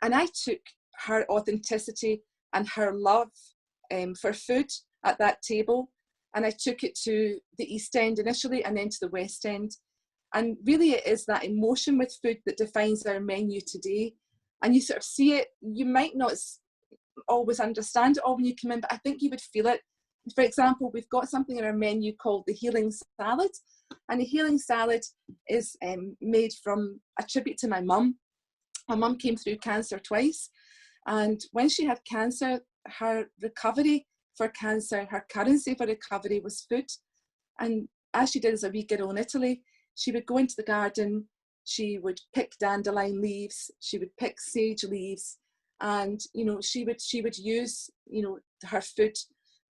And I took her authenticity and her love for food at that table, and I took it to the East End initially and then to the West End. And really it is that emotion with food that defines our menu today. And you sort of see it, you might not always understand it all when you come in, but I think you would feel it. For example, we've got something in our menu called the Healing Salad. And the Healing Salad is made from a tribute to my mum. My mum came through cancer twice. And when she had cancer, her recovery for cancer, her currency for recovery was food. And as she did as a wee girl in Italy, she would go into the garden she would pick dandelion leaves, she would pick sage leaves, and she would use her food.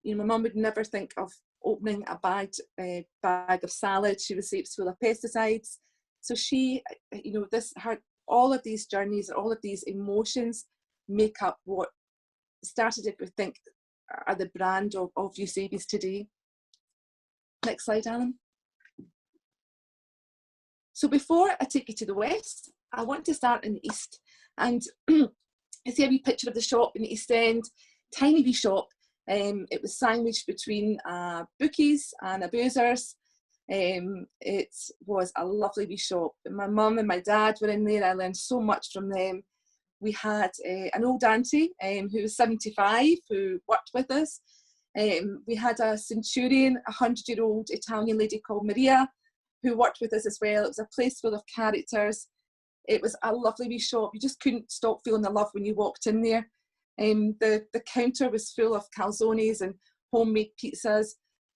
My mum would never think of opening a bag of salad. She would say it's full of pesticides. So she, all of these journeys, all of these emotions make up what started, if we think, are the brand of Eusebi's today. Next slide, Alan. So before I take you to the west, I want to start in the east. And you see a wee picture of the shop in the East End, tiny wee shop. It was sandwiched between bookies and a boozers. It was a lovely wee shop. My mum and my dad were in there. I learned so much from them. We had an old auntie who was 75 who worked with us. We had a centurion, 100-year-old Italian lady called Maria, who worked with us as well. It was a place full of characters. It was a lovely wee shop. You just couldn't stop feeling the love when you walked in there. The counter was full of calzones and homemade pizzas.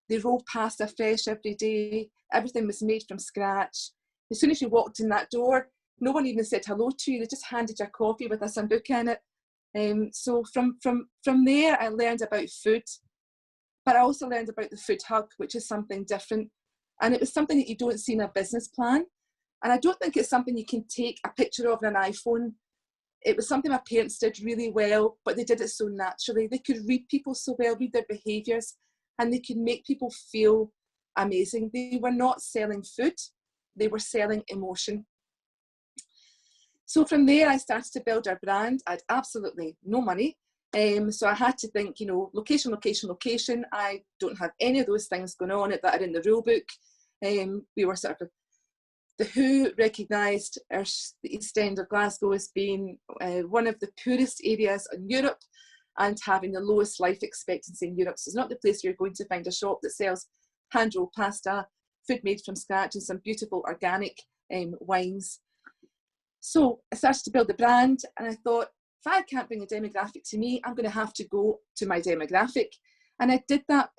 They rolled pasta fresh every day. Everything was made from scratch. As soon as you walked in that door, no one even said hello to you. They just handed you a coffee with a sambuca in it. So from there, I learned about food, but I also learned about the food hug, which is something different. And it was something that you don't see in a business plan. And I don't think it's something you can take a picture of on an iPhone. It was something my parents did really well, but they did it so naturally. They could read people so well, read their behaviours, and they could make people feel amazing. They were not selling food, they were selling emotion. So from there, I started to build our brand. I had absolutely no money. So I had to think, location, location, location. I don't have any of those things going on that are in the rule book. We were sort of, the WHO recognised the East End of Glasgow as being one of the poorest areas in Europe and having the lowest life expectancy in Europe. So it's not the place where you're going to find a shop that sells hand-rolled pasta, food made from scratch, and some beautiful organic wines. So I started to build the brand, and I thought, if I can't bring a demographic to me, I'm going to have to go to my demographic. And I did that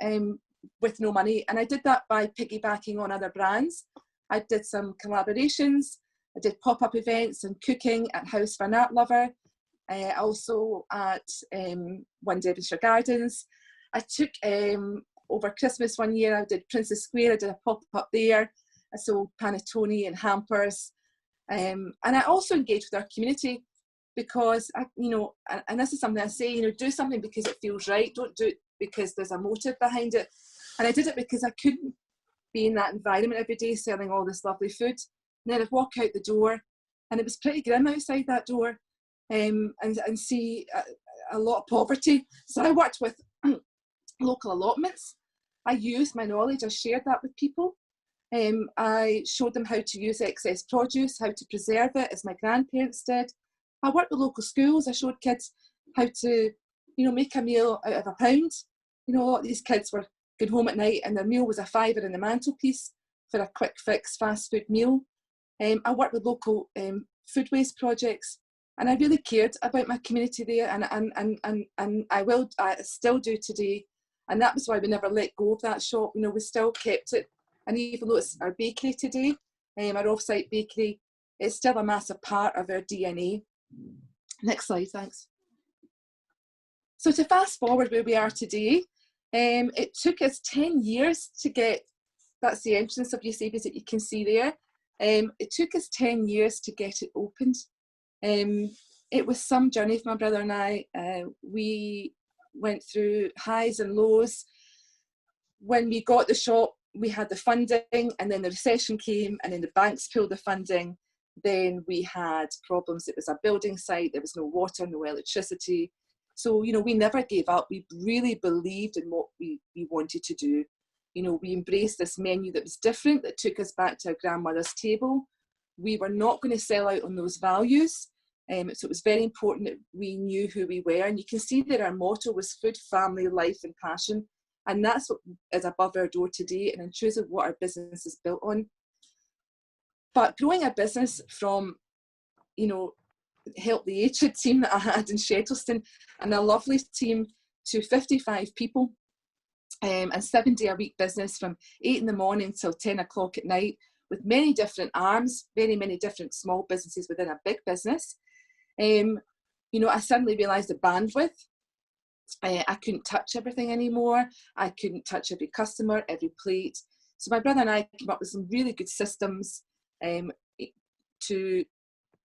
with no money, and I did that by piggybacking on other brands. I did some collaborations. I did pop-up events and cooking at House for an Art Lover. Also at One Devonshire Gardens. I took, over Christmas one year, I did Princess Square. I did a pop-up there. I sold panettone and hampers. And I also engaged with our community because, and this is something I say, do something because it feels right. Don't do it because there's a motive behind it. And I did it because I couldn't be in that environment every day selling all this lovely food. And then I'd walk out the door, and it was pretty grim outside that door, and see a lot of poverty. So I worked with local allotments. I used my knowledge, I shared that with people. I showed them how to use excess produce, how to preserve it, as my grandparents did. I worked with local schools. I showed kids how to, make a meal out of a pound. A lot of these kids were going home at night and their meal was a fiver in the mantelpiece for a quick fix fast food meal. I worked with local food waste projects, and I really cared about my community there, and I still do today. And that was why we never let go of that shop. We still kept it. And even though it's our bakery today, our off-site bakery, it's still a massive part of our DNA. Next slide, thanks. So to fast forward where we are today, it took us 10 years to get, that's the entrance of Eusebi's that you can see there. It took us 10 years to get it opened. It was some journey for my brother and I. We went through highs and lows. When we got the shop, we had the funding, and then the recession came, and then the banks pulled the funding. Then we had problems. It was a building site. There was no water, no electricity. So, we never gave up. We really believed in what we wanted to do. We embraced this menu that was different, that took us back to our grandmother's table. We were not going to sell out on those values. So it was very important that we knew who we were. And you can see that our motto was food, family, life, and passion. And that's what is above our door today and intrusive what our business is built on. But growing a business from, Help the Aged team that I had in Shettleston, and a lovely team, to 55 people, and 7-day-a-week business from 8 in the morning till 10 o'clock at night, with many different arms, many different small businesses within a big business. I suddenly realised the bandwidth. I couldn't touch everything anymore. I couldn't touch every customer, every plate. So my brother and I came up with some really good systems to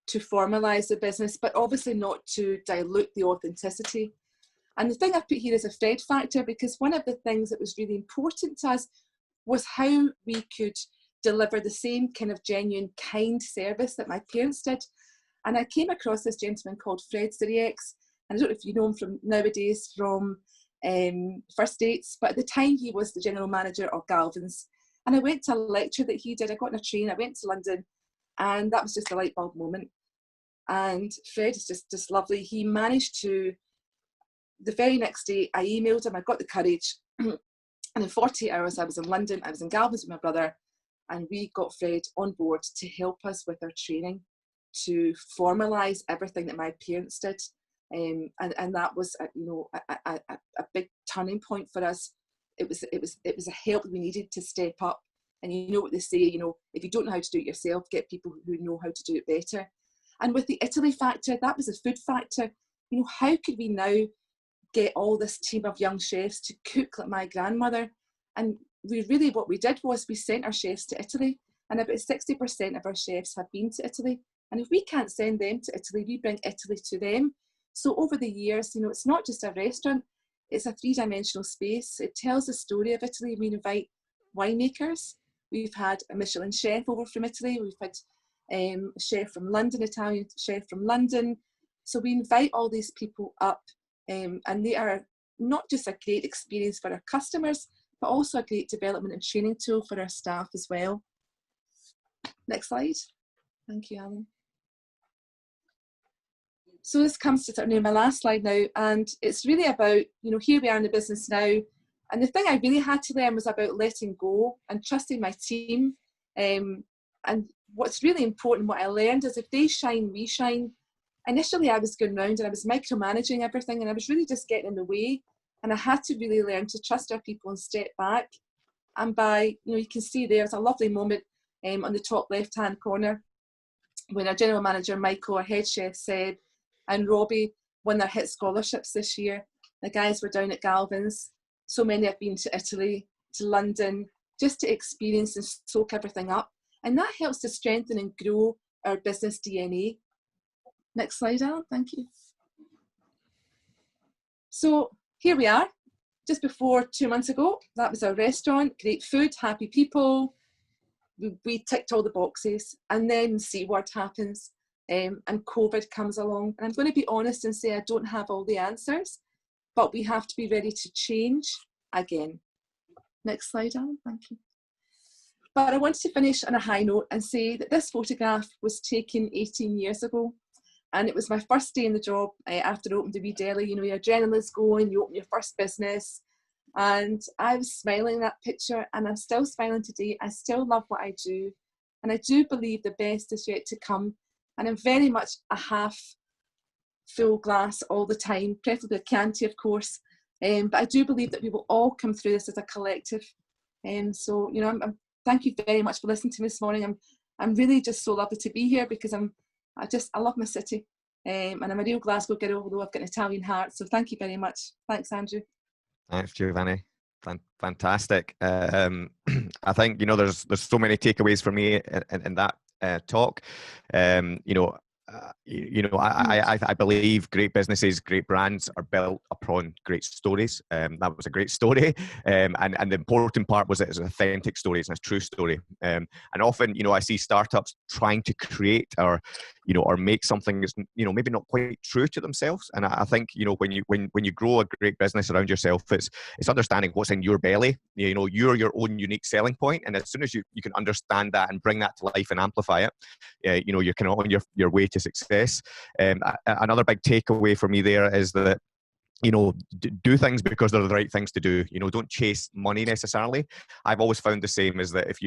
formalise the business, but obviously not to dilute the authenticity. And the thing I've put here is a Fred factor, because one of the things that was really important to us was how we could deliver the same kind of genuine, kind service that my parents did. And I came across this gentleman called Fred Siriex. I don't know if you know him from nowadays from First Dates, but at the time he was the general manager of Galvin's. And I went to a lecture that he did. I got on a train, I went to London, and that was just a light bulb moment. And Fred is just lovely. He managed to, the very next day, I emailed him, I got the courage, and in 48 hours I was in London, I was in Galvin's with my brother, and we got Fred on board to help us with our training, to formalise everything that my parents did. And that was a big turning point for us. It was a help we needed to step up. And you know what they say, if you don't know how to do it yourself, get people who know how to do it better. And with the Italy factor, that was a food factor. How could we now get all this team of young chefs to cook like my grandmother? And what we did was we sent our chefs to Italy, and about 60% of our chefs have been to Italy. And if we can't send them to Italy, we bring Italy to them. So over the years, it's not just a restaurant, it's a three-dimensional space. It tells the story of Italy. We invite winemakers. We've had a Michelin chef over from Italy. We've had a chef from London, Italian chef from London. So we invite all these people up, and they are not just a great experience for our customers, but also a great development and training tool for our staff as well. Next slide. Thank you, Alan. So this comes to my last slide now, and it's really about, here we are in the business now, and the thing I really had to learn was about letting go and trusting my team. And what's really important, what I learned is if they shine, we shine. Initially I was going round and I was micromanaging everything, and I was really just getting in the way, and I had to really learn to trust our people and step back. And by, you can see there's a lovely moment on the top left hand corner when our general manager Michael, our head chef, said, and Robbie won their HIT scholarships this year. The guys were down at Galvin's. So many have been to Italy, to London, just to experience and soak everything up. And that helps to strengthen and grow our business DNA. Next slide, Alan, thank you. So here we are, just before 2 months ago. That was our restaurant, great food, happy people. We ticked all the boxes, and then C word happens. And COVID comes along, and I'm going to be honest and say I don't have all the answers, but we have to be ready to change again. Next slide, Alan, thank you. But I wanted to finish on a high note and say that this photograph was taken 18 years ago, and it was my first day in the job after I opened the wee deli. Your adrenaline's going, you open your first business, and I was smiling in that picture, and I'm still smiling today. I still love what I do, and I do believe the best is yet to come. And I'm very much a half full glass all the time, preferably a Chianti, of course. But I do believe that we will all come through this as a collective. So, thank you very much for listening to me this morning. I'm really just so lovely to be here, because I love my city. And I'm a real Glasgow girl, although I've got an Italian heart. So thank you very much. Thanks, Andrew. Thanks, Giovanna. Fantastic. I think, there's so many takeaways for me in that talk. I believe great businesses, great brands are built upon great stories. That was a great story. And the important part was that it's an authentic story, it's a true story. And often, I see startups trying to create or make something that's, maybe not quite true to themselves. And I think, when you grow a great business around yourself, it's understanding what's in your belly. You're your own unique selling point. And as soon as you can understand that and bring that to life and amplify it, you're kind of on your way to success. Another big takeaway for me there is that do things because they're the right things to do. Don't chase money necessarily. I've always found the same is that if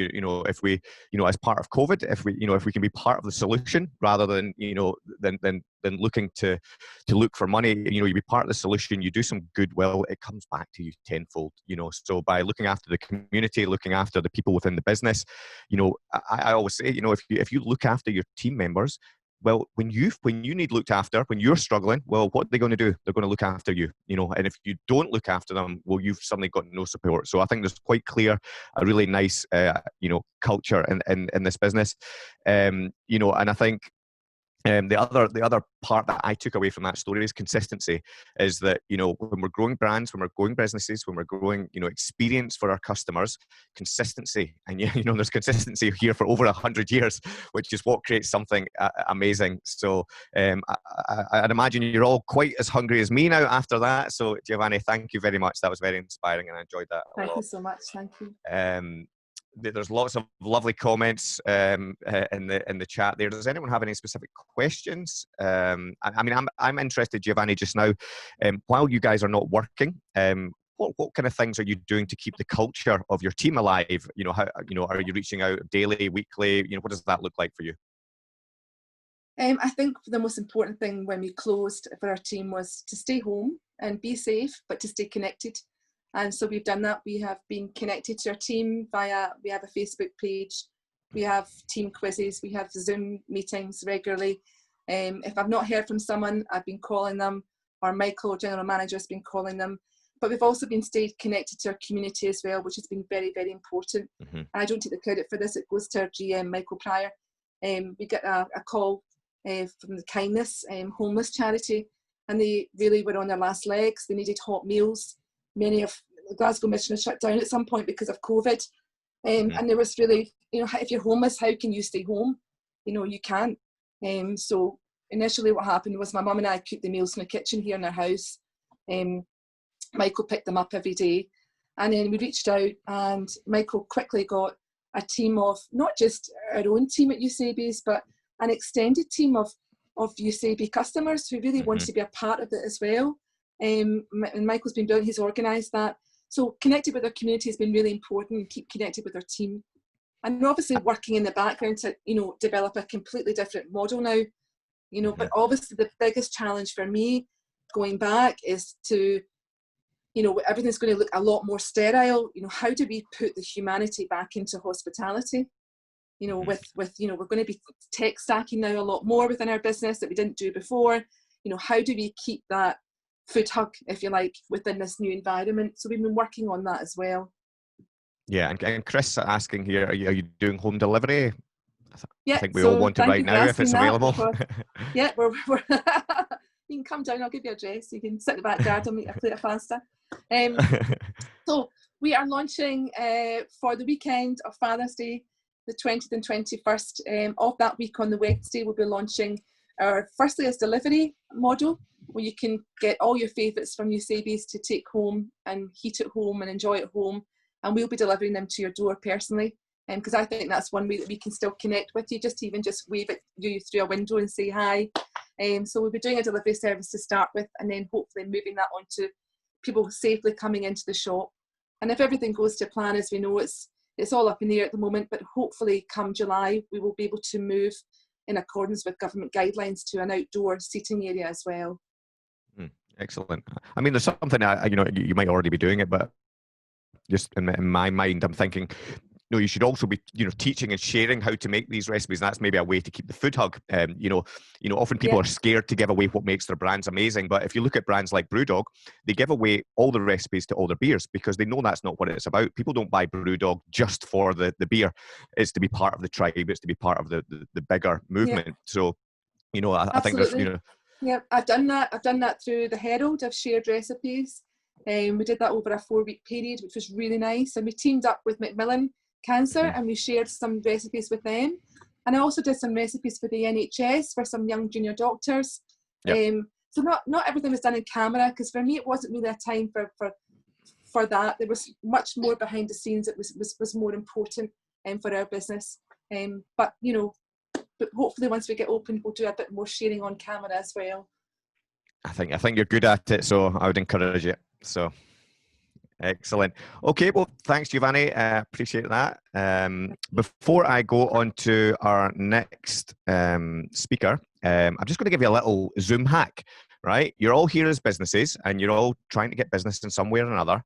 we, as part of COVID, if we can be part of the solution rather than, than looking to look for money, you be part of the solution, you do some goodwill, it comes back to you tenfold, so by looking after the community, looking after the people within the business, I always say, if you look after your team members, well, when you need looked after, when you're struggling, well, what are they going to do? They're going to look after you, and if you don't look after them, well, you've suddenly got no support. So I think there's quite clear, a really nice, culture in this business, and I think the other part that I took away from that story is consistency. Is that when we're growing brands, when we're growing businesses, when we're growing experience for our customers, consistency, and there's consistency here for over 100 years, which is what creates something amazing. So I'd imagine you're all quite as hungry as me now after that. So Giovanna, thank you very much. That was very inspiring, and I enjoyed that a lot. Thank you so much. Thank you. There's lots of lovely comments in the chat there. Does anyone have any specific questions? I'm interested, Giovanni, just now. While you guys are not working, what kind of things are you doing to keep the culture of your team alive? How are you reaching out daily, weekly? What does that look like for you? I think the most important thing when we closed for our team was to stay home and be safe, but to stay connected. And so we've done that. We have been connected to our team we have a Facebook page, we have team quizzes, we have Zoom meetings regularly. If I've not heard from someone, I've been calling them, or Michael, general manager, has been calling them. But we've also been stayed connected to our community as well, which has been very, very important. Mm-hmm. And I don't take the credit for this, it goes to our GM, Michael Pryor. We get a call from the Kindness homeless charity, and they really were on their last legs. They needed hot meals. Many of the Glasgow mission shut down at some point because of COVID. And there was really, if you're homeless, how can you stay home? You can't. So initially what happened was my mum and I cooked the meals in the kitchen here in our house. Michael picked them up every day. And then we reached out, and Michael quickly got a team of, not just our own team at Eusebi's, but an extended team of Eusebi customers who really wanted to be a part of it as well. And Michael's been brilliant, he's organised that. So connected with our community has been really important, keep connected with our team. And obviously working in the background to, develop a completely different model now, but obviously the biggest challenge for me going back is to, everything's going to look a lot more sterile. How do we put the humanity back into hospitality? With we're going to be tech stacking now a lot more within our business that we didn't do before. How do we keep that food hug, if you like, within this new environment? So we've been working on that as well. Yeah, and Chris asking here, are you doing home delivery? Yeah, I think we all want it right now if it's available. Yeah, we're you can come down, I'll give you a address. You can sit in the back garden and eat a plate of pasta. So we are launching for the weekend of Father's Day, the 20th and 21st. Of that week on the Wednesday, we'll be launching our firstly as delivery model, where you can get all your favourites from Eusebi's to take home and heat at home and enjoy at home, and we'll be delivering them to your door personally, because I think that's one way that we can still connect with you, just wave at you through a window and say hi. So we'll be doing a delivery service to start with, and then hopefully moving that on to people safely coming into the shop. And if everything goes to plan, as we know, it's all up in the air at the moment, but hopefully come July we will be able to move in accordance with government guidelines to an outdoor seating area as well. Excellent. I mean, there's something you might already be doing it, but just in my mind, I'm thinking, you should also be, teaching and sharing how to make these recipes. And that's maybe a way to keep the food hug. Often people are scared to give away what makes their brands amazing. But if you look at brands like Brewdog, they give away all the recipes to all their beers because they know that's not what it's about. People don't buy Brewdog just for the beer. It's to be part of the tribe. It's to be part of the bigger movement. Yeah. So, I think there's, Yeah, I've done that. I've done that through the Herald. I've shared recipes. We did that over a 4-week period, which was really nice. And we teamed up with Macmillan Cancer and we shared some recipes with them. And I also did some recipes for the NHS for some young junior doctors. Yep. So not everything was done in camera, because for me it wasn't really a time for that. There was much more behind the scenes that was more important for our business. But hopefully once we get open, we'll do a bit more sharing on camera as well. I think you're good at it, so I would encourage it. So excellent. Okay, well, thanks, Giovanni. Appreciate that. Before I go on to our next speaker, I'm just going to give you a little Zoom hack. Right, you're all here as businesses, and you're all trying to get business in some way or another.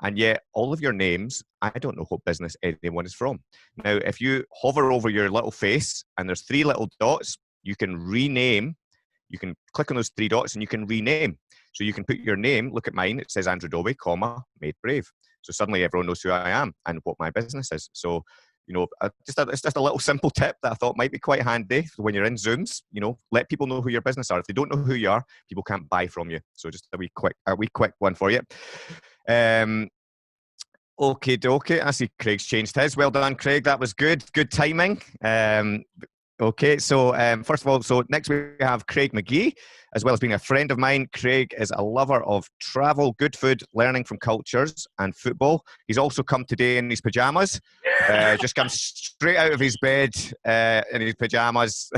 And yet, all of your names, I don't know what business anyone is from. Now, if you hover over your little face and there's 3 little dots, you can rename. You can click on those 3 dots and you can rename. So you can put your name, look at mine, it says Andrew Dobbie, MadeBrave. So suddenly everyone knows who I am and what my business is. So, you know, it's just a little simple tip that I thought might be quite handy when you're in Zooms. You know, let people know who your business are. If they don't know who you are, people can't buy from you. So just a wee quick one for you. Okay, dokie. I see Craig's changed his. Well done, Craig. That was good. Good timing. Okay, so first of all, so next we have Craig McGee, as well as being a friend of mine. Craig is a lover of travel, good food, learning from cultures, and football. He's also come today in his pajamas. Just come straight out of his bed in his pajamas.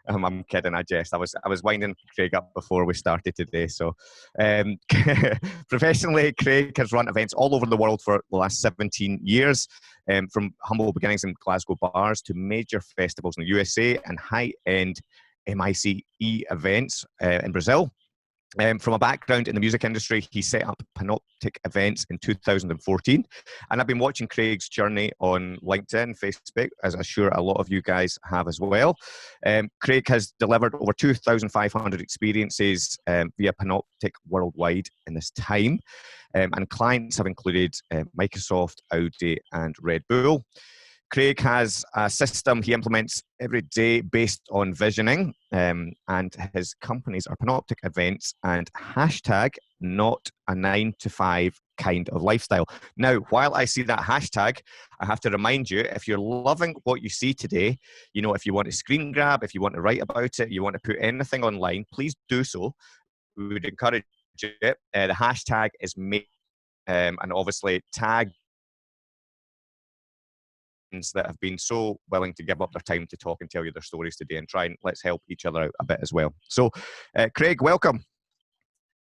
I'm kidding, I jest. I was winding Craig up before we started today. So, professionally, Craig has run events all over the world for the last 17 years. From humble beginnings in Glasgow bars to major festivals in the USA and high-end MICE events in Brazil. From a background in the music industry, he set up Panoptic events in 2014. And I've been watching Craig's journey on LinkedIn, Facebook, as I'm sure a lot of you guys have as well. Craig has delivered over 2,500 experiences via Panoptic worldwide in this time. And clients have included Microsoft, Audi, and Red Bull. Craig has a system he implements every day based on visioning, and his companies are Panoptic events and hashtag not a 9-to-5 kind of lifestyle. Now, while I see that hashtag, I have to remind you, if you're loving what you see today, you know, if you want to screen grab, if you want to write about it, you want to put anything online, please do so. We would encourage it. The hashtag is made, and obviously tag that have been so willing to give up their time to talk and tell you their stories today, and let's help each other out a bit as well. So, Craig, welcome.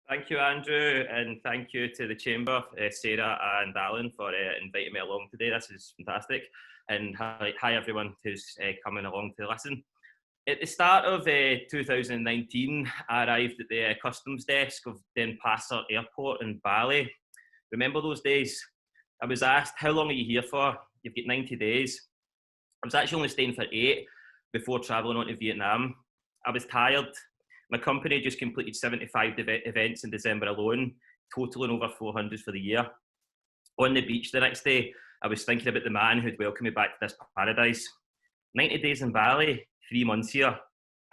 Thank you, Andrew, and thank you to the Chamber, Sarah and Alan, for inviting me along today. This is fantastic. And hi everyone who's coming along to listen. At the start of 2019, I arrived at the customs desk of Denpasar Airport in Bali. Remember those days? I was asked, how long are you here for? You've got 90 days. I was actually only staying for 8 before travelling on to Vietnam. I was tired. My company just completed 75 events in December alone, totaling over 400 for the year. On the beach the next day, I was thinking about the man who'd welcome me back to this paradise. 90 days in Bali, 3 months here.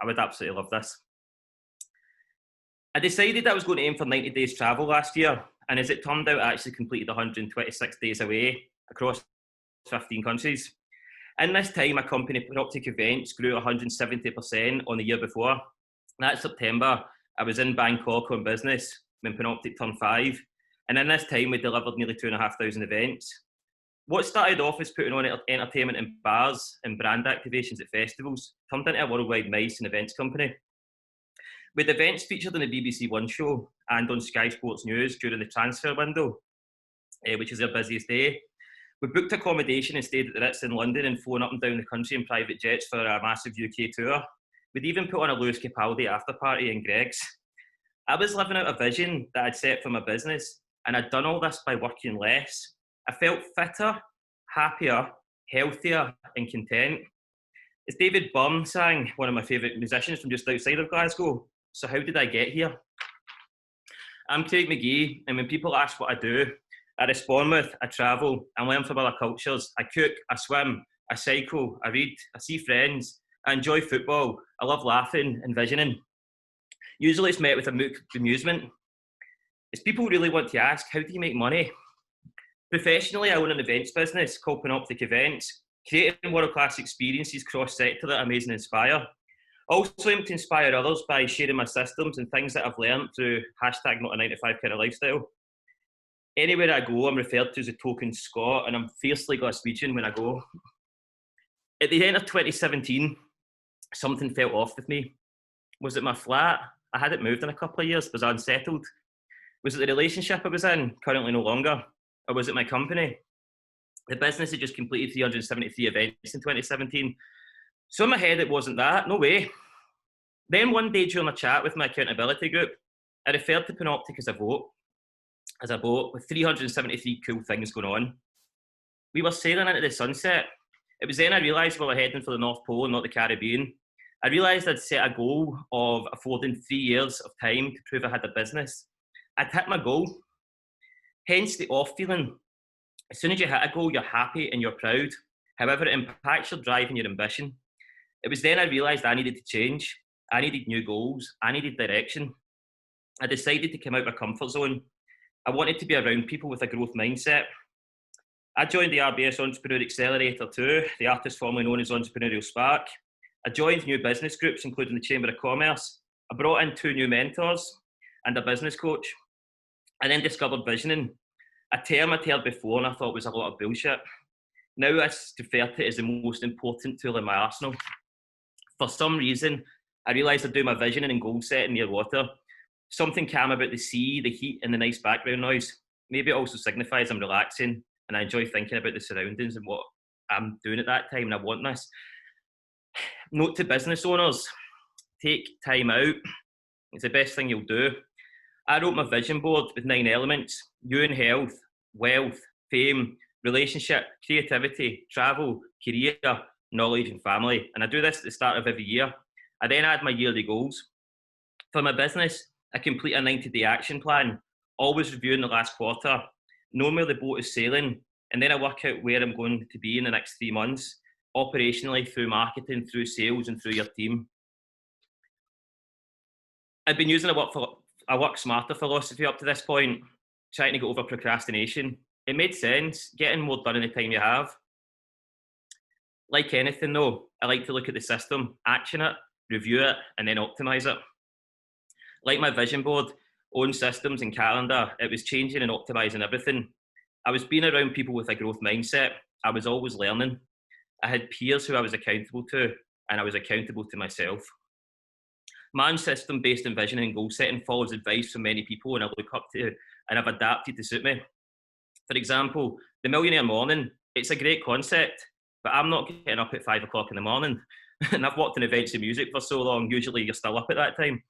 I would absolutely love this. I decided I was going to aim for 90 days travel last year, and as it turned out, I actually completed 126 days away across 15 countries. In this time, my company, Panoptic Events, grew 170% on the year before. That September, I was in Bangkok on business when Panoptic turned 5. And in this time, we delivered nearly 2,500 events. What started off as putting on entertainment in bars and brand activations at festivals turned into a worldwide MICE and events company. With events featured on the BBC One show and on Sky Sports News during the transfer window, which is their busiest day. We booked accommodation and stayed at the Ritz in London and flown up and down the country in private jets for a massive UK tour. We'd even put on a Lewis Capaldi after party in Greg's. I was living out a vision that I'd set for my business, and I'd done all this by working less. I felt fitter, happier, healthier, and content. As David Byrne sang, one of my favourite musicians from just outside of Glasgow. So how did I get here? I'm Craig McGee, and when people ask what I do, I respond with, I travel, I learn from other cultures, I cook, I swim, I cycle, I read, I see friends, I enjoy football, I love laughing and visioning. Usually it's met with amusement. As people really want to ask, how do you make money? Professionally, I own an events business called Panoptic Events, creating world-class experiences cross-sector that amaze and inspire. Also aim to inspire others by sharing my systems and things that I've learned through hashtag not a 9-to-5 kind of lifestyle. Anywhere I go, I'm referred to as a token Scot, and I'm fiercely Glaswegian when I go. At the end of 2017, something felt off with me. Was it my flat? I hadn't moved in a couple of years, was I unsettled? Was it the relationship I was in, currently no longer? Or was it my company? The business had just completed 373 events in 2017. So in my head, it wasn't that, no way. Then one day during a chat with my accountability group, I referred to Panoptic as a boat with 373 cool things going on. We were sailing into the sunset. It was then I realised we were heading for the North Pole and not the Caribbean. I realised I'd set a goal of affording 3 years of time to prove I had a business. I'd hit my goal. Hence the off feeling. As soon as you hit a goal, you're happy and you're proud. However, it impacts your drive and your ambition. It was then I realised I needed to change. I needed new goals. I needed direction. I decided to come out of my comfort zone. I wanted to be around people with a growth mindset. I joined the RBS Entrepreneur Accelerator 2, the artist formerly known as Entrepreneurial Spark. I joined new business groups, including the Chamber of Commerce. I brought in 2 new mentors and a business coach. I then discovered visioning, a term I'd heard before and I thought was a lot of bullshit. Now I refer to it as the most important tool in my arsenal. For some reason, I realised I'd do my visioning and goal setting near water. Something calm about the sea, the heat and the nice background noise. Maybe it also signifies I'm relaxing and I enjoy thinking about the surroundings and what I'm doing at that time and I want this. Note to business owners, take time out. It's the best thing you'll do. I wrote my vision board with 9 elements: you and health, wealth, fame, relationship, creativity, travel, career, knowledge and family. And I do this at the start of every year. I then add my yearly goals. For my business, I complete a 90-day action plan, always reviewing the last quarter, knowing where the boat is sailing, and then I work out where I'm going to be in the next 3 months, operationally, through marketing, through sales, and through your team. I've been using a work smarter philosophy up to this point, trying to get over procrastination. It made sense, getting more done in the time you have. Like anything though, I like to look at the system, action it, review it, and then optimize it. Like my vision board, own systems and calendar, it was changing and optimizing everything. I was being around people with a growth mindset. I was always learning. I had peers who I was accountable to, and I was accountable to myself. My own system-based envisioning and goal setting follows advice from many people and I look up to, and I've adapted to suit me. For example, the Millionaire Morning, it's a great concept, but I'm not getting up at 5 o'clock in the morning. And I've worked in events and music for so long, usually you're still up at that time.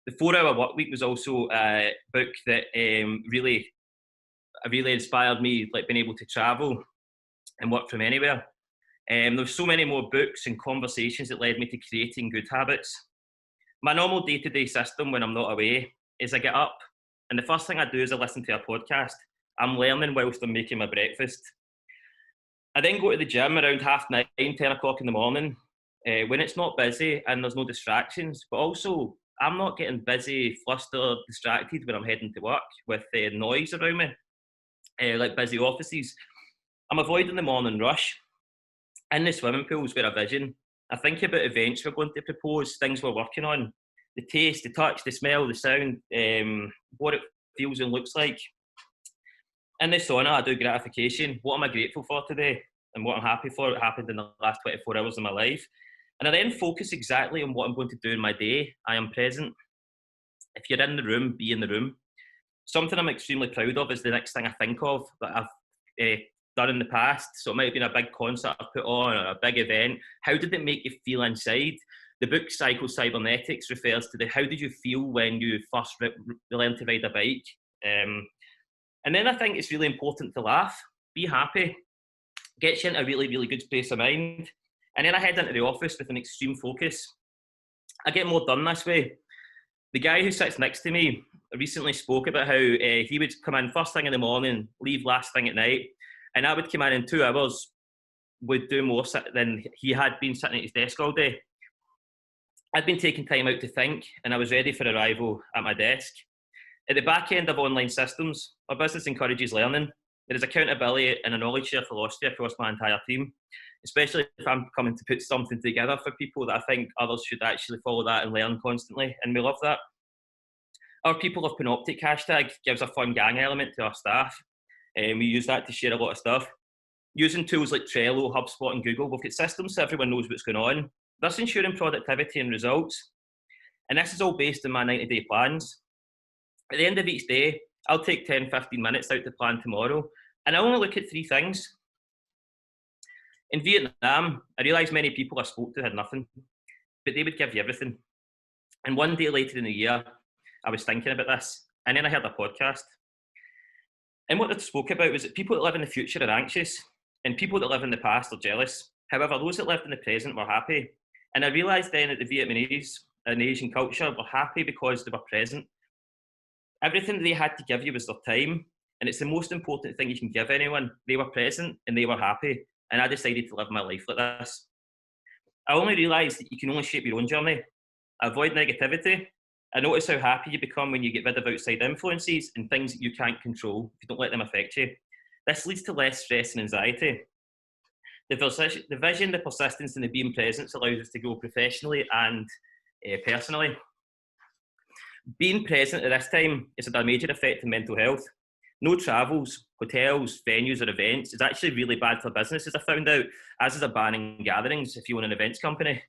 The 4-Hour Work Week was also a book that really inspired me, like being able to travel and work from anywhere. There's so many more books and conversations that led me to creating good habits. My normal day-to-day system when I'm not away is I get up and the first thing I do is I listen to a podcast. I'm learning whilst I'm making my breakfast. I then go to the gym around 9:30, 10 o'clock in the morning when it's not busy and there's no distractions, but also I'm not getting busy, flustered, distracted when I'm heading to work with noise around me, like busy offices. I'm avoiding the morning rush. In the swimming pools where I vision, I think about events we're going to propose, things we're working on, the taste, the touch, the smell, the sound, what it feels and looks like. In the sauna, I do gratification. What am I grateful for today? And what I'm happy for, it happened in the last 24 hours of my life. And I then focus exactly on what I'm going to do in my day. I am present. If you're in the room, be in the room. Something I'm extremely proud of is the next thing I think of that I've done in the past. So it might have been a big concert I've put on or a big event. How did it make you feel inside? The book Psycho-Cybernetics refers to how did you feel when you first learned to ride a bike? And then I think it's really important to laugh, be happy, gets you into a really, really good space of mind. And then I head into the office with an extreme focus. I get more done this way. The guy who sits next to me recently spoke about how he would come in first thing in the morning, leave last thing at night, and I would come in 2 hours, would do more than he had been sitting at his desk all day. I'd been taking time out to think, and I was ready for arrival at my desk. At the back end of online systems, our business encourages learning. There is accountability and a knowledge share philosophy across my entire team, especially if I'm coming to put something together for people that I think others should actually follow that and learn constantly, and we love that. Our People of Panoptic hashtag gives a fun gang element to our staff, and we use that to share a lot of stuff. Using tools like Trello, HubSpot and Google, we've got systems so everyone knows what's going on. Thus ensuring productivity and results. And this is all based on my 90-day plans. At the end of each day, I'll take 10, 15 minutes out to plan tomorrow, and I only look at 3 things. In Vietnam, I realised many people I spoke to had nothing, but they would give you everything. And one day later in the year, I was thinking about this, and then I heard a podcast. And what they spoke about was that people that live in the future are anxious, and people that live in the past are jealous. However, those that lived in the present were happy. And I realised then that the Vietnamese and Asian culture were happy because they were present. Everything they had to give you was their time, and it's the most important thing you can give anyone. They were present and they were happy, and I decided to live my life like this. I only realised that you can only shape your own journey. Avoid negativity. I notice how happy you become when you get rid of outside influences and things that you can't control if you don't let them affect you. This leads to less stress and anxiety. The vision, the persistence, and the being presence allows us to grow professionally and personally. Being present at this time has had a major effect on mental health. No travels, hotels, venues, or events is actually really bad for business, as I found out, as is a ban on gatherings if you own an events company.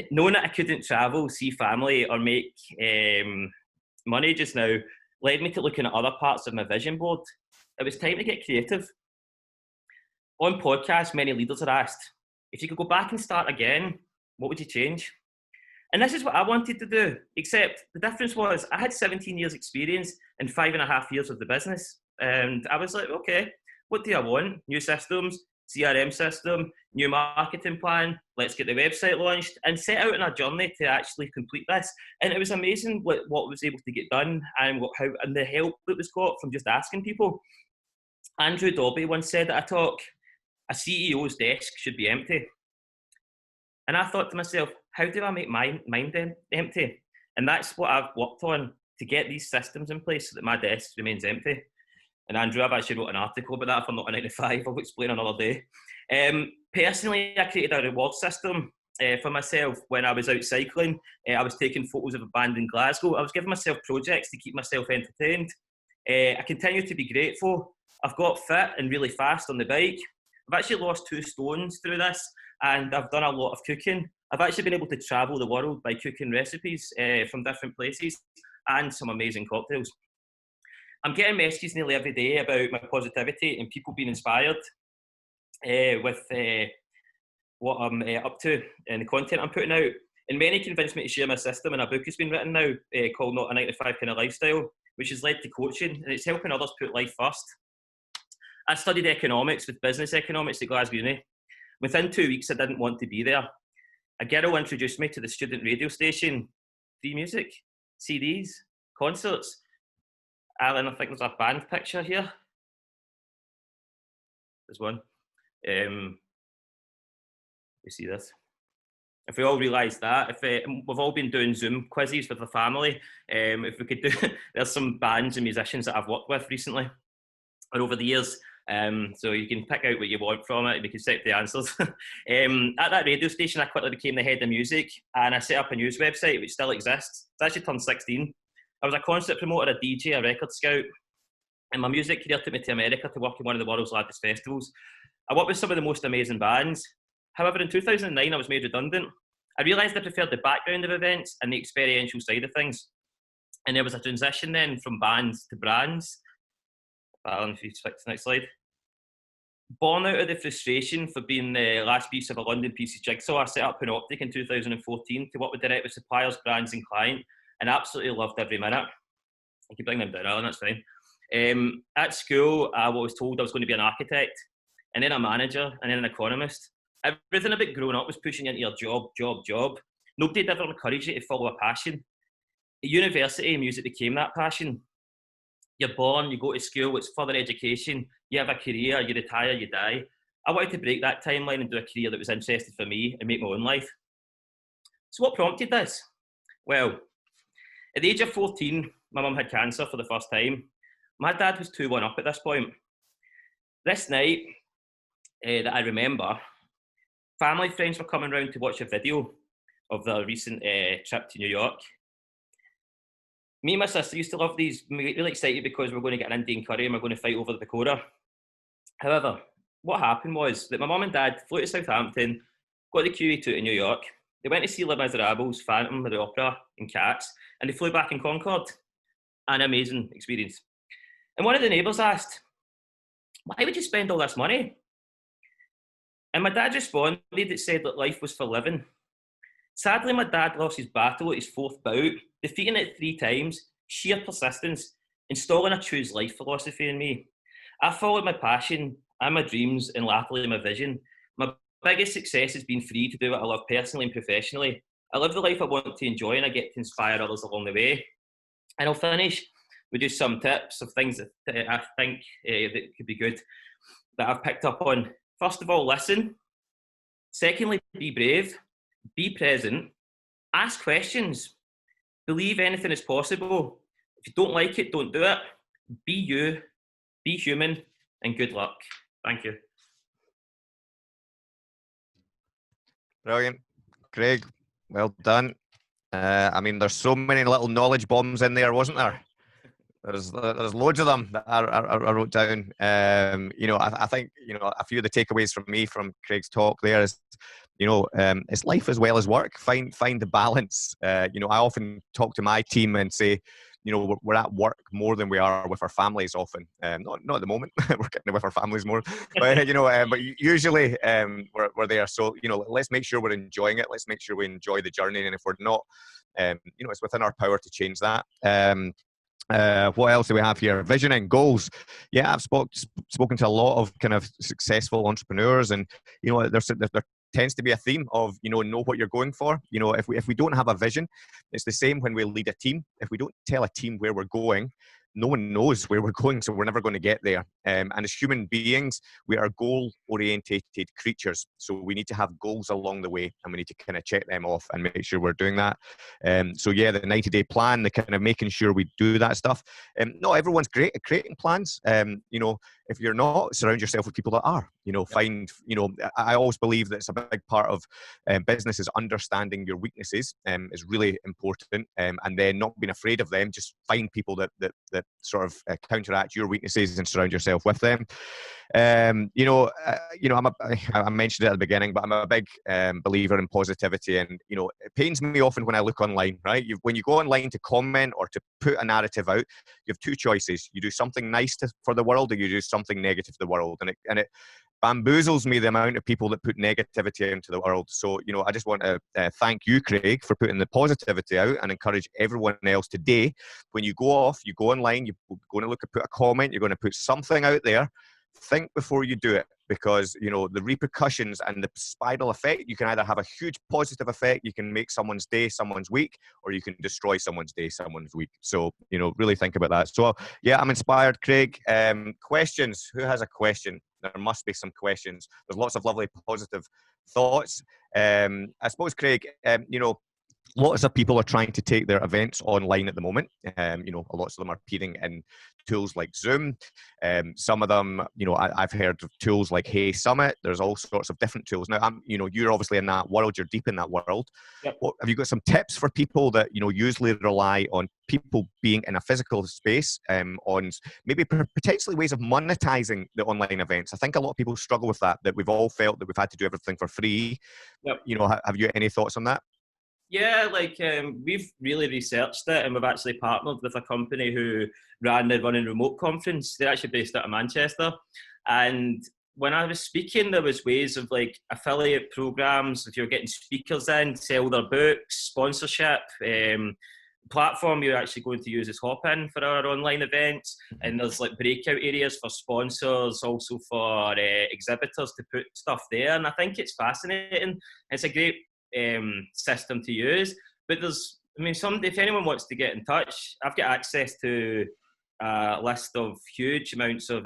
Knowing that I couldn't travel, see family, or make money just now led me to looking at other parts of my vision board. It was time to get creative. On podcasts, many leaders are asked, if you could go back and start again, what would you change? And this is what I wanted to do, except the difference was I had 17 years experience and 5.5 years of the business. And I was like, okay, what do I want? New systems, CRM system, new marketing plan, let's get the website launched, and set out on a journey to actually complete this. And it was amazing what was able to get done and and the help that was got from just asking people. Andrew Dobbie once said at a talk, a CEO's desk should be empty. And I thought to myself, how do I make my mind empty? And that's what I've worked on, to get these systems in place so that my desk remains empty. And Andrew, I've actually wrote an article about that for Not a 9 to 5. I'll explain another day. Personally, I created a reward system for myself when I was out cycling. I was taking photos of abandoned Glasgow. I was giving myself projects to keep myself entertained. I continue to be grateful. I've got fit and really fast on the bike. I've actually lost 2 stones through this, and I've done a lot of cooking. I've actually been able to travel the world by cooking recipes from different places and some amazing cocktails. I'm getting messages nearly every day about my positivity and people being inspired with what I'm up to and the content I'm putting out. And many convinced me to share my system, and a book has been written now called Not a 9 to 5 Kind of Lifestyle, which has led to coaching, and it's helping others put life first. I studied economics with business economics at Glasgow Uni. Within 2 weeks, I didn't want to be there. A girl introduced me to the student radio station, free music, CDs, concerts. Alan, I think there's a band picture here. There's one. You see this? If we all realise that, if we've all been doing Zoom quizzes with the family, if we could do, there's some bands and musicians that I've worked with recently or over the years. So you can pick out what you want from it and we can set the answers. At that radio station, I quickly became the head of music, and I set up a news website which still exists. It's actually turned 16. I was a concert promoter, a DJ, a record scout, and my music career took me to America to work in one of the world's largest festivals. I worked with some of the most amazing bands. However, in 2009, I was made redundant. I realised I preferred the background of events and the experiential side of things. And there was a transition then from bands to brands. Alan, if you switch to the next slide. Born out of the frustration for being the last piece of a London piece of jigsaw, I set up Panoptic in 2014 to work with direct with suppliers, brands and clients, and absolutely loved every minute. I can bring them down, Alan, that's fine. At school, I was told I was going to be an architect, and then a manager, and then an economist. Everything about growing up was pushing into your job. Nobody had ever encouraged you to follow a passion. At university, music became that passion. You're born, you go to school, it's further education, you have a career, you retire, you die. I wanted to break that timeline and do a career that was interesting for me and make my own life. So what prompted this? Well, at the age of 14, my mum had cancer for the first time. My dad was 2-1 up at this point. This night that I remember, family friends were coming round to watch a video of the recent trip to New York. Me and my sister used to love these. We get really excited because we're going to get an Indian curry and we're going to fight over the pakora. However, what happened was that my mum and dad flew to Southampton, got the QE2 to New York. They went to see Les Miserables, Phantom of the Opera, and Cats, and they flew back in Concorde. An amazing experience. And one of the neighbours asked, "Why would you spend all this money?" And my dad responded, it said that life was for living. Sadly, my dad lost his battle at his 4th bout, defeating it 3 times, sheer persistence, installing a choose life philosophy in me. I followed my passion and my dreams and latterly my vision. My biggest success has been free to do what I love personally and professionally. I live the life I want to enjoy and I get to inspire others along the way. And I'll finish with just some tips of things that I think that could be good that I've picked up on. First of all, listen. Secondly, be brave. Be present. Ask questions. Believe anything is possible. If you don't like it, don't do it. Be you. Be human. And good luck. Thank you. Brilliant. Craig, well done. I mean, there's so many little knowledge bombs in there, wasn't there? There's loads of them that I wrote down. You know, I think, you know, a few of the takeaways from me from Craig's talk there is, you know, it's life as well as work. Find the balance. You know, I often talk to my team and say, you know, we're at work more than we are with our families often. Not at the moment. We're getting with our families more. But, you know, but usually we're there. So, you know, let's make sure we're enjoying it. Let's make sure we enjoy the journey. And if we're not, you know, it's within our power to change that. What else do we have here? Visioning, goals. Yeah, I've spoken to a lot of kind of successful entrepreneurs, and you know, there tends to be a theme of, you know what you're going for. You know, if we don't have a vision, it's the same when we lead a team. If we don't tell a team where we're going, no one knows where we're going, so we're never going to get there. And as human beings, we are goal-orientated creatures, so we need to have goals along the way, and we need to kind of check them off and make sure we're doing that. So yeah, the 90-day plan, the kind of making sure we do that stuff. Not everyone's great at creating plans. You know, if you're not, surround yourself with people that are. You know, find, you know, I always believe that it's a big part of business is understanding your weaknesses is really important, and then not being afraid of them. Just find people that sort of counteract your weaknesses and surround yourself with them. You know, I mentioned it at the beginning, but I'm a big believer in positivity, and you know, it pains me often when I look online. Right, when you go online to comment or to put a narrative out, you have 2 choices: you do something nice for the world, or you do something negative to the world, and it bamboozles me the amount of people that put negativity into the world. So, you know, I just want to thank you, Craig, for putting the positivity out, and encourage everyone else today. When you go off, you go online, you're going to put a comment, you're going to put something out there. Think before you do it, because you know the repercussions and the spiral effect. You can either have a huge positive effect, you can make someone's day, someone's week, or you can destroy someone's day, someone's week. So, you know, really think about that. So yeah, I'm inspired, Craig. Questions? Who has a question? There must be some questions. There's lots of lovely positive thoughts. I suppose, Craig, you know, lots of people are trying to take their events online at the moment. You know, lots of them are appearing in tools like Zoom. Some of them, you know, I've heard of tools like Hey Summit. There's all sorts of different tools. Now, you know, you're obviously in that world. You're deep in that world. Yep. Have you got some tips for people that, you know, usually rely on people being in a physical space, on maybe potentially ways of monetizing the online events? I think a lot of people struggle with that we've all felt that we've had to do everything for free. Yep. You know, have you any thoughts on that? Yeah, like we've really researched it, and we've actually partnered with a company who ran the Running Remote conference. They're actually based out of Manchester. And when I was speaking, there was ways of like affiliate programs. If you're getting speakers in, sell their books, sponsorship. Platform you're actually going to use is Hopin for our online events, and there's like breakout areas for sponsors, also for exhibitors to put stuff there. And I think it's fascinating. It's a great system to use, but there's, I mean, if anyone wants to get in touch, I've got access to a list of huge amounts of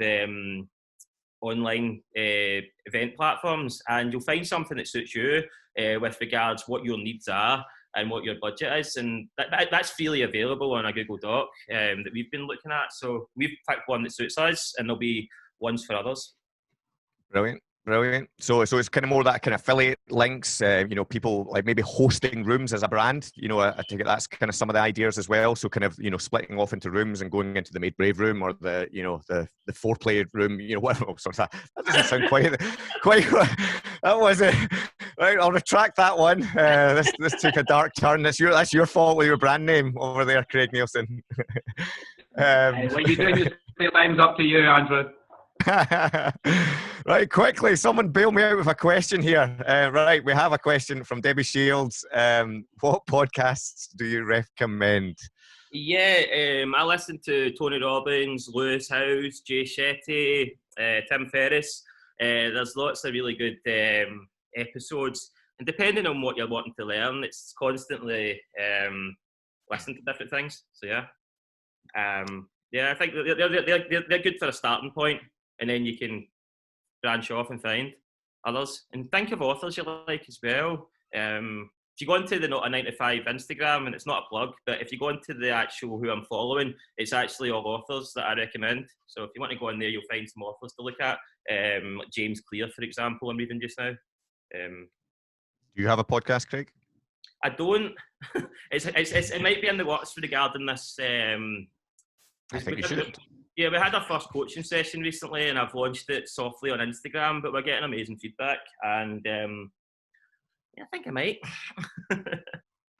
online event platforms, and you'll find something that suits you with regards what your needs are and what your budget is, and that's freely available on a Google Doc that we've been looking at. So we've picked one that suits us, and there'll be ones for others. Brilliant. So it's kind of more that kind of affiliate links, you know, people like maybe hosting rooms as a brand, you know, I think that's kind of some of the ideas as well. So kind of, you know, splitting off into rooms and going into the MadeBrave room or the, you know, the Fore room, you know, whatever. That doesn't sound quite, that Right, I'll retract that one. This took a dark turn. That's your fault with your brand name over there, Craig Neilson. What you doing? Your time's up to you, Andrew. Right, quickly, someone bail me out with a question here. Right, we have a question from Debbie Shields. What podcasts do you recommend? Yeah, I listen to Tony Robbins, Lewis Howes, Jay Shetty, Tim Ferriss. There's lots of really good episodes, and depending on what you're wanting to learn, it's constantly listening to different things. So yeah, I think they're good for a starting point, and then you can branch off and find others. And think of authors you like as well. If you go into the Not a 9 to 5 Instagram, and it's not a plug, but if you go into the actual who I'm following, it's actually all authors that I recommend. So if you want to go in there, you'll find some authors to look at. Like James Clear, for example, I'm reading just now. Do you have a podcast, Craig? I don't. It might be in the works regarding this. I think you should. Yeah, we had our first coaching session recently, and I've launched it softly on Instagram, but we're getting amazing feedback, and yeah, I think I might.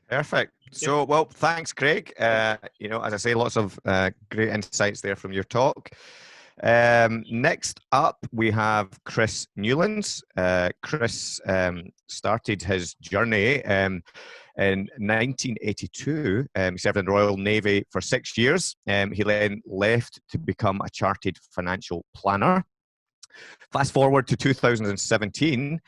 Perfect. So, well, thanks, Craig. As I say, lots of great insights there from your talk. Next up, we have Chris Newlands. Chris started his journey in 1982. He served in the Royal Navy for 6 years. He then left to become a chartered financial planner. Fast forward to 2017,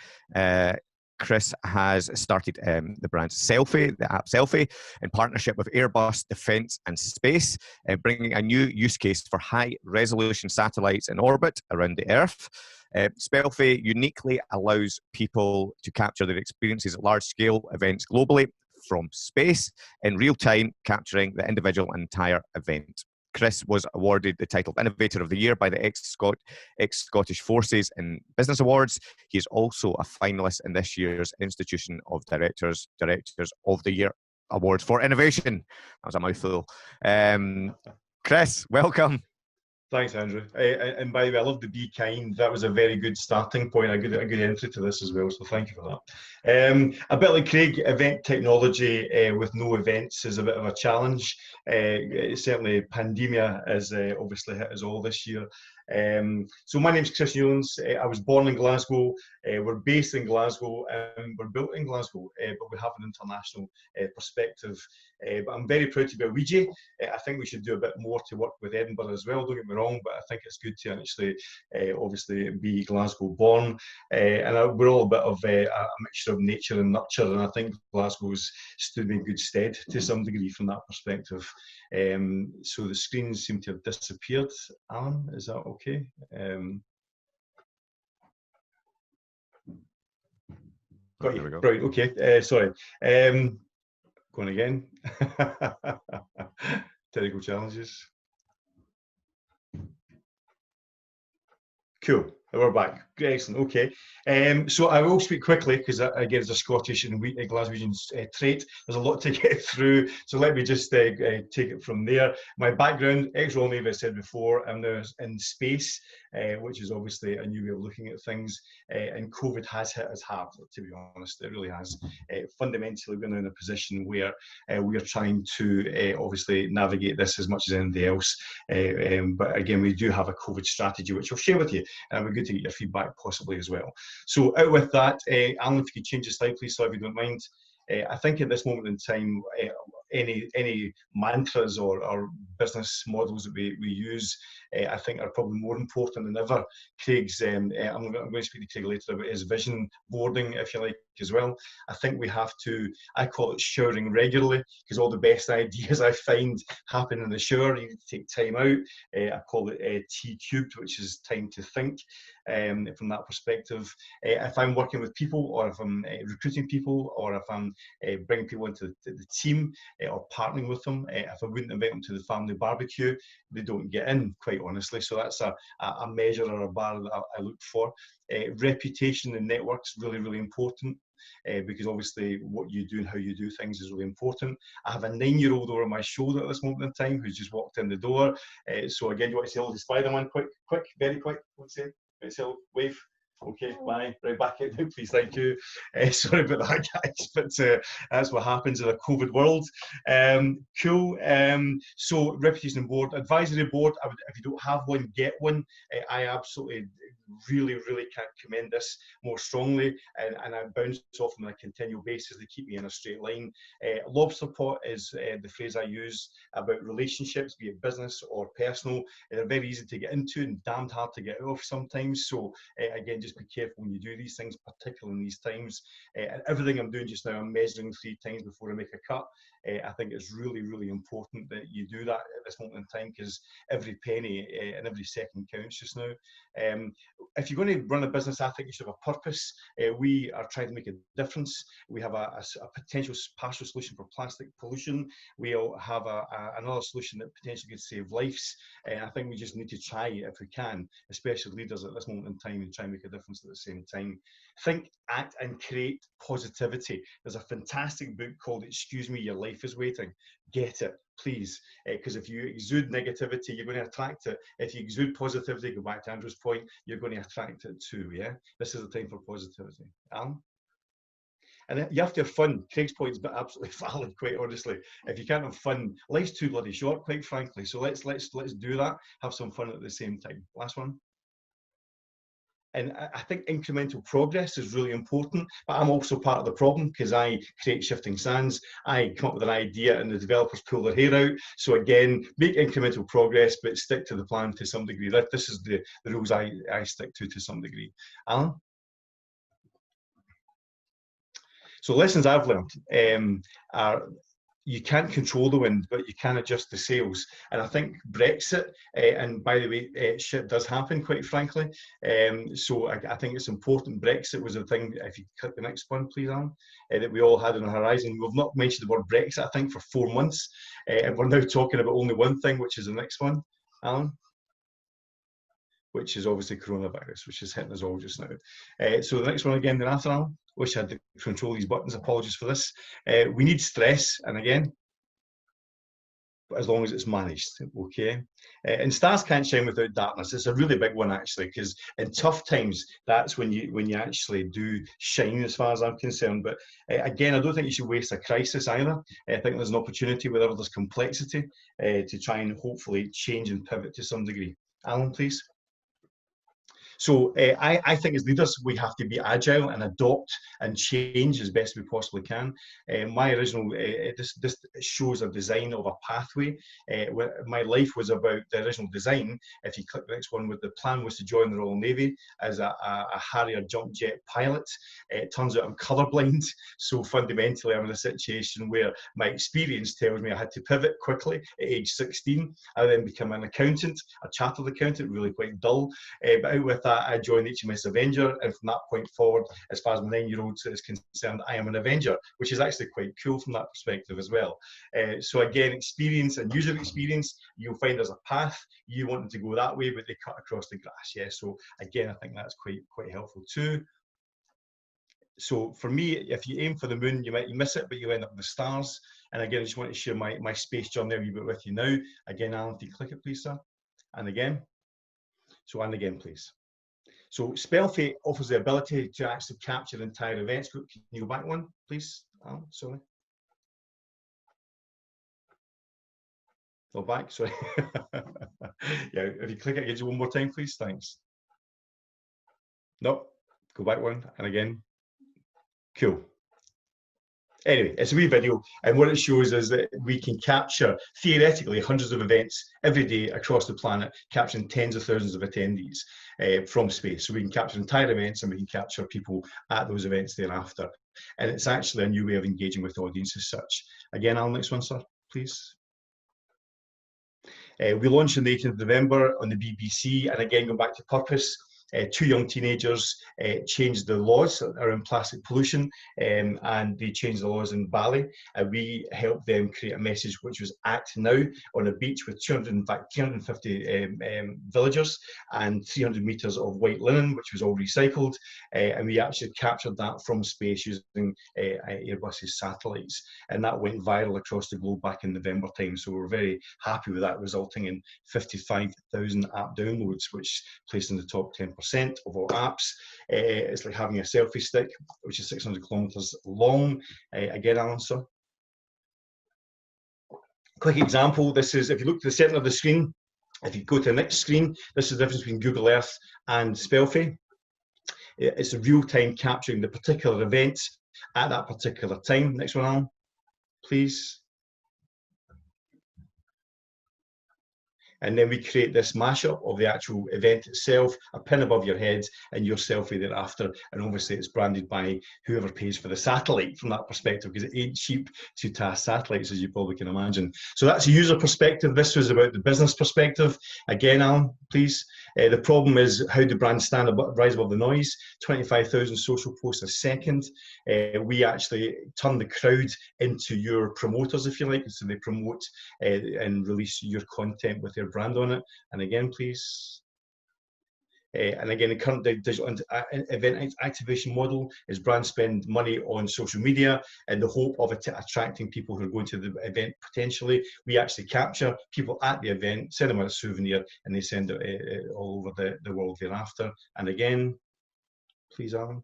Chris has started the brand Spelfie, the app Spelfie, in partnership with Airbus Defence and Space, bringing a new use case for high-resolution satellites in orbit around the Earth. Spelfie uniquely allows people to capture their experiences at large-scale events globally from space in real time, capturing the individual and entire event. Chris was awarded the title of Innovator of the Year by the ex-Scottish Forces in Business Awards. He is also a finalist in this year's Institution of Directors of the Year Awards for Innovation. That was a mouthful. Chris, welcome. Thanks, Andrew. And by the way, I love the be kind. That was a very good starting point, a good entry to this as well, so thank you for that. A bit like Craig, event technology with no events is a bit of a challenge. Certainly, pandemia has obviously hit us all this year. So my name's Chris Newlands. I was born in Glasgow. We're based in Glasgow. We're built in Glasgow, but we have an international perspective. But I'm very proud to be a Ouija. I think we should do a bit more to work with Edinburgh as well, don't get me wrong, but I think it's good to actually obviously be Glasgow born. And we're all a bit of a mixture of nature and nurture, and I think Glasgow's stood in good stead to some degree from that perspective. So the screens seem to have disappeared. Alan, is that okay? Got you. Right, okay. Sorry. Going again. Technical challenges. Cool. We're back. Excellent. Okay. So I will speak quickly because again, it's a Scottish and Glaswegian trait. There's a lot to get through. So let me just take it from there. My background, ex-Royal Navy, I said before, I'm now in space, which is obviously a new way of looking at things. And COVID has hit us hard, to be honest. It really has. Fundamentally, we're now in a position where we are trying to obviously navigate this as much as anything else. But again, we do have a COVID strategy, which I'll share with you. And we're good to get your feedback possibly as well. So out with that, Alan, if you could change the slide, please, so if you don't mind. I think at this moment in time, any mantras or business models that we use, I think are probably more important than ever. Craig's, I'm going to speak to Craig later about his vision boarding, if you like, as well. I think we have to, I call it showering regularly, because all the best ideas I find happen in the shower. You need to take time out. I call it T cubed, which is time to think. From that perspective, if I'm working with people, or if I'm recruiting people, or if I'm bringing people into the team, or partnering with them, if I wouldn't invite them to the family barbecue, they don't get in, quite honestly. So that's a measure or a bar that I look for. Reputation and networks really, really important. Because obviously what you do and how you do things is really important. I have a 9-year-old over my shoulder at this moment in time who's just walked in the door. So again, you want to say hello to Spider-Man? Quick, very quick. Let's say, wave. Okay, bye. Right, back in now, please. Thank you. Sorry about that, guys, but that's what happens in a COVID world. Cool. So, reputation board, advisory board. If you don't have one, get one. I absolutely, really can't commend this more strongly, and I bounce off them on a continual basis. They keep me in a straight line. Lobster pot is the phrase I use about relationships, be it business or personal. They're very easy to get into and damned hard to get off sometimes. So again, just be careful when you do these things, particularly in these times. And everything I'm doing just now, I'm measuring 3 times before I make a cut. I think it's really important that you do that at this moment in time, because every penny and every second counts just now. If you're going to run a business, I think you should have a purpose. We are trying to make a difference. We have a potential partial solution for plastic pollution. We all have another solution that potentially could save lives. I think we just need to try, if we can, especially leaders at this moment in time, and try and make a difference at the same time. Think, act, and create positivity. There's a fantastic book called "Excuse Me, Your Life is Waiting." Get it, please, because if you exude negativity, you're going to attract it. If you exude positivity, go back to Andrew's point, you're going to attract it too. Yeah, this is the time for positivity. Alan? And you have to have fun. Craig's point is absolutely valid, quite honestly. If you can't have fun, life's too bloody short, quite frankly. So let's do that. Have some fun at the same time. Last one. And I think incremental progress is really important, but I'm also part of the problem, because I create shifting sands. I come up with an idea and the developers pull their hair out. So again, make incremental progress, but stick to the plan to some degree. This is the rules I stick to some degree. Alan? So lessons I've learned are, you can't control the wind, but you can adjust the sails. And I think Brexit, and by the way, shit does happen, quite frankly. So I think it's important. Brexit was a thing, if you click the next one, please, Alan, that we all had on the horizon. We've not mentioned the word Brexit, I think, for 4 months. And we're now talking about only one thing, which is the next one, Alan, which is obviously coronavirus, which is hitting us all just now. So the next one again, then after, Alan. Wish I had to control these buttons. Apologies for this. We need stress, and again, but as long as it's managed, okay? And stars can't shine without darkness. It's a really big one, actually, because in tough times, that's when you actually do shine, as far as I'm concerned. But again, I don't think you should waste a crisis either. I think there's an opportunity wherever there's complexity to try and hopefully change and pivot to some degree. Alan, please. So I think as leaders, we have to be agile and adopt and change as best we possibly can. My original, this shows a design of a pathway. My life was about the original design. If you click the next one, the plan was to join the Royal Navy as a Harrier jump jet pilot. It turns out I'm colourblind, so fundamentally I'm in a situation where my experience tells me I had to pivot quickly at age 16. I then became an accountant, a chartered accountant, really quite dull. But out with that, I joined HMS Avenger, and from that point forward, as far as my 9-year-old is concerned, I am an Avenger, which is actually quite cool from that perspective as well. So again, experience and user experience, you'll find there's a path. You want them to go that way, but they cut across the grass. Yeah. So again, I think that's quite helpful too. So for me, if you aim for the moon, you might miss it, but you end up with the stars. And again, I just want to share my space journey a wee bit with you now. Again, Alan, if you click it, please, sir. And again. So, and again, please. So Spelfie offers the ability to actually capture the entire events group. Can you go back one, please? Alan, sorry. Go back, sorry. Yeah, if you click it, get you one more time, please. Thanks. No, go back one, and again. Cool. Anyway, it's a wee video, and what it shows is that we can capture, theoretically, hundreds of events every day across the planet, capturing tens of thousands of attendees from space. So we can capture entire events, and we can capture people at those events thereafter. And it's actually a new way of engaging with the audience as such. Again, Alan, next one, sir, please. We launched on the 18th of November on the BBC, and again, going back to purpose, 2 young teenagers changed the laws around plastic pollution, and they changed the laws in Bali. We helped them create a message which was Act Now on a beach with 350 villagers and 300 meters of white linen, which was all recycled. And we actually captured that from space using Airbus's satellites. And that went viral across the globe back in November time. So we're very happy with that, resulting in 55,000 app downloads, which placed in the top 10%. 1% of all apps. It's like having a selfie stick, which is 600 kilometers long. Again, Alan, sir. Quick example, this is, if you look to the center of the screen, if you go to the next screen, this is the difference between Google Earth and Spelfie. It's a real-time capturing the particular events at that particular time. Next one, Alan, please. And then we create this mashup of the actual event itself, a pin above your head, and your selfie thereafter. And obviously it's branded by whoever pays for the satellite from that perspective, because it ain't cheap to task satellites, as you probably can imagine. So that's a user perspective. This was about the business perspective. Again, Alan, please. The problem is, how do brands rise above the noise? 25,000 social posts a second. We actually turn the crowd into your promoters, if you like, so they promote and release your content with their brand on it. And again, please. And again, the current digital event activation model is brands spend money on social media in the hope of attracting people who are going to the event potentially. We actually capture people at the event, send them a souvenir, and they send it all over the world thereafter. And again, please, Alan.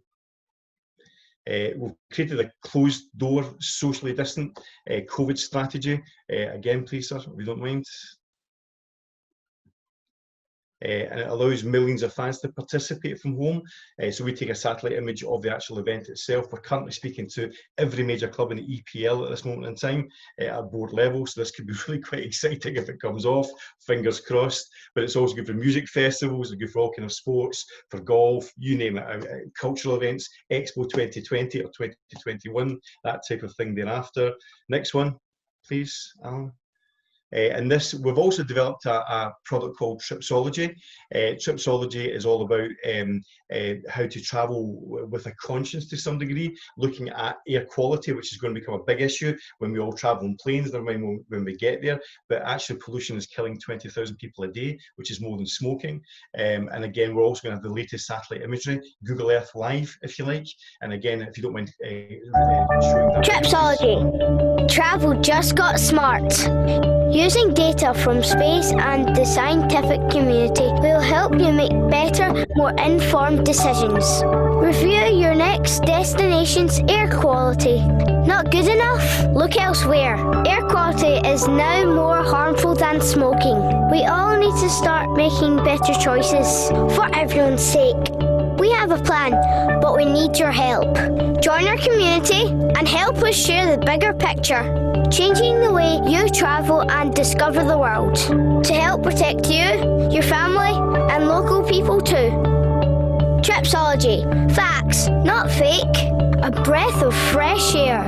We've created a closed door, socially distant COVID strategy. Again, please, sir, if you don't mind. And it allows millions of fans to participate from home. So we take a satellite image of the actual event itself. We're currently speaking to every major club in the EPL at this moment in time at board level. So this could be really quite exciting if it comes off, fingers crossed. But it's also good for music festivals, it's good for all kind of sports, for golf, you name it, cultural events, Expo 2020 or 2021, that type of thing thereafter. Next one, please, Alan. And this, we've also developed a product called Tripsology. Tripsology is all about how to travel with a conscience to some degree, looking at air quality, which is going to become a big issue when we all travel in planes, never mind when we get there. But actually, pollution is killing 20,000 people a day, which is more than smoking. And again, we're also going to have the latest satellite imagery, Google Earth Live, if you like. And again, if you don't mind showing that. Tripsology. Travel just got smart. Using data from space and the scientific community will help you make better, more informed decisions. Review your next destination's air quality. Not good enough? Look elsewhere. Air quality is now more harmful than smoking. We all need to start making better choices for everyone's sake. We have a plan, but we need your help. Join our community and help us share the bigger picture, changing the way you travel and discover the world, to help protect you, your family, and local people too. Tripsology. Facts, not fake. A breath of fresh air.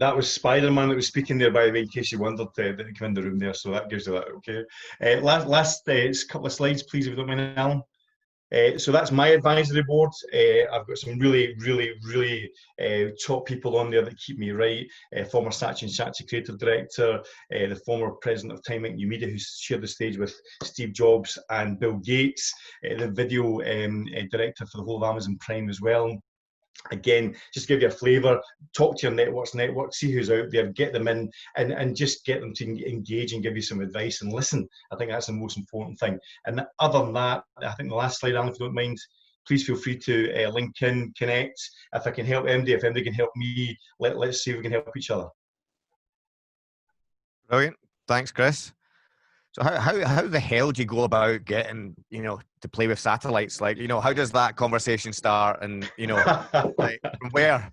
That was Spider-Man that was speaking there, by the way, in case you wondered that he came in the room there. So that gives you that, okay. Last couple of slides, please, if you don't mind, Alan. So that's my advisory board. I've got some really top people on there that keep me right. Former Saatchi & Saatchi creative director, the former president of Time Inc. New Media, who's shared the stage with Steve Jobs and Bill Gates, the video director for the whole of Amazon Prime as well. Again, just give you a flavour, talk to your network, see who's out there, get them in and just get them to engage and give you some advice and listen. I think that's the most important thing. And other than that, I think the last slide, Alan, if you don't mind, please feel free to link in, connect. If I can help MD, if MD can help me, let's see if we can help each other. Brilliant. Thanks, Chris. So how the hell do you go about getting, to play with satellites? Like, how does that conversation start? And, like, from where?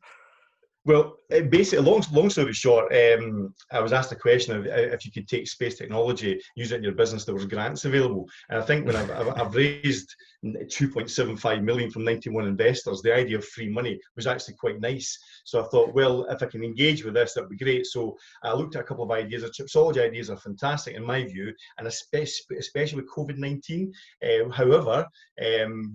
Well, basically, long story short, I was asked a question of if you could take space technology, use it in your business, there was grants available. And I think when I've raised 2.75 million from 91 investors, the idea of free money was actually quite nice. So I thought, well, if I can engage with this, that'd be great. So I looked at a couple of ideas. The Tripsology ideas are fantastic in my view, and especially with COVID-19. However,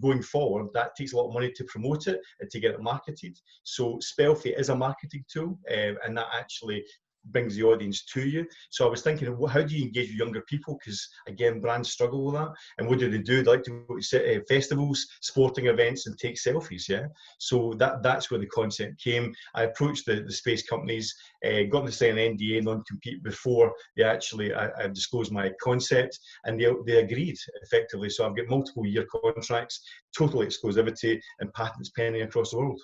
going forward, that takes a lot of money to promote it and to get it marketed. So Spelfie is a marketing tool, and that actually brings the audience to you. So I was thinking, how do you engage with younger people? Because again, brands struggle with that. And what do? They like to go to festivals, sporting events, and take selfies. Yeah. So that's where the concept came. I approached the space companies, got them to sign an NDA, non-compete, before they actually I disclosed my concept, and they agreed effectively. So I've got multiple year contracts, total exclusivity, and patents pending across the world.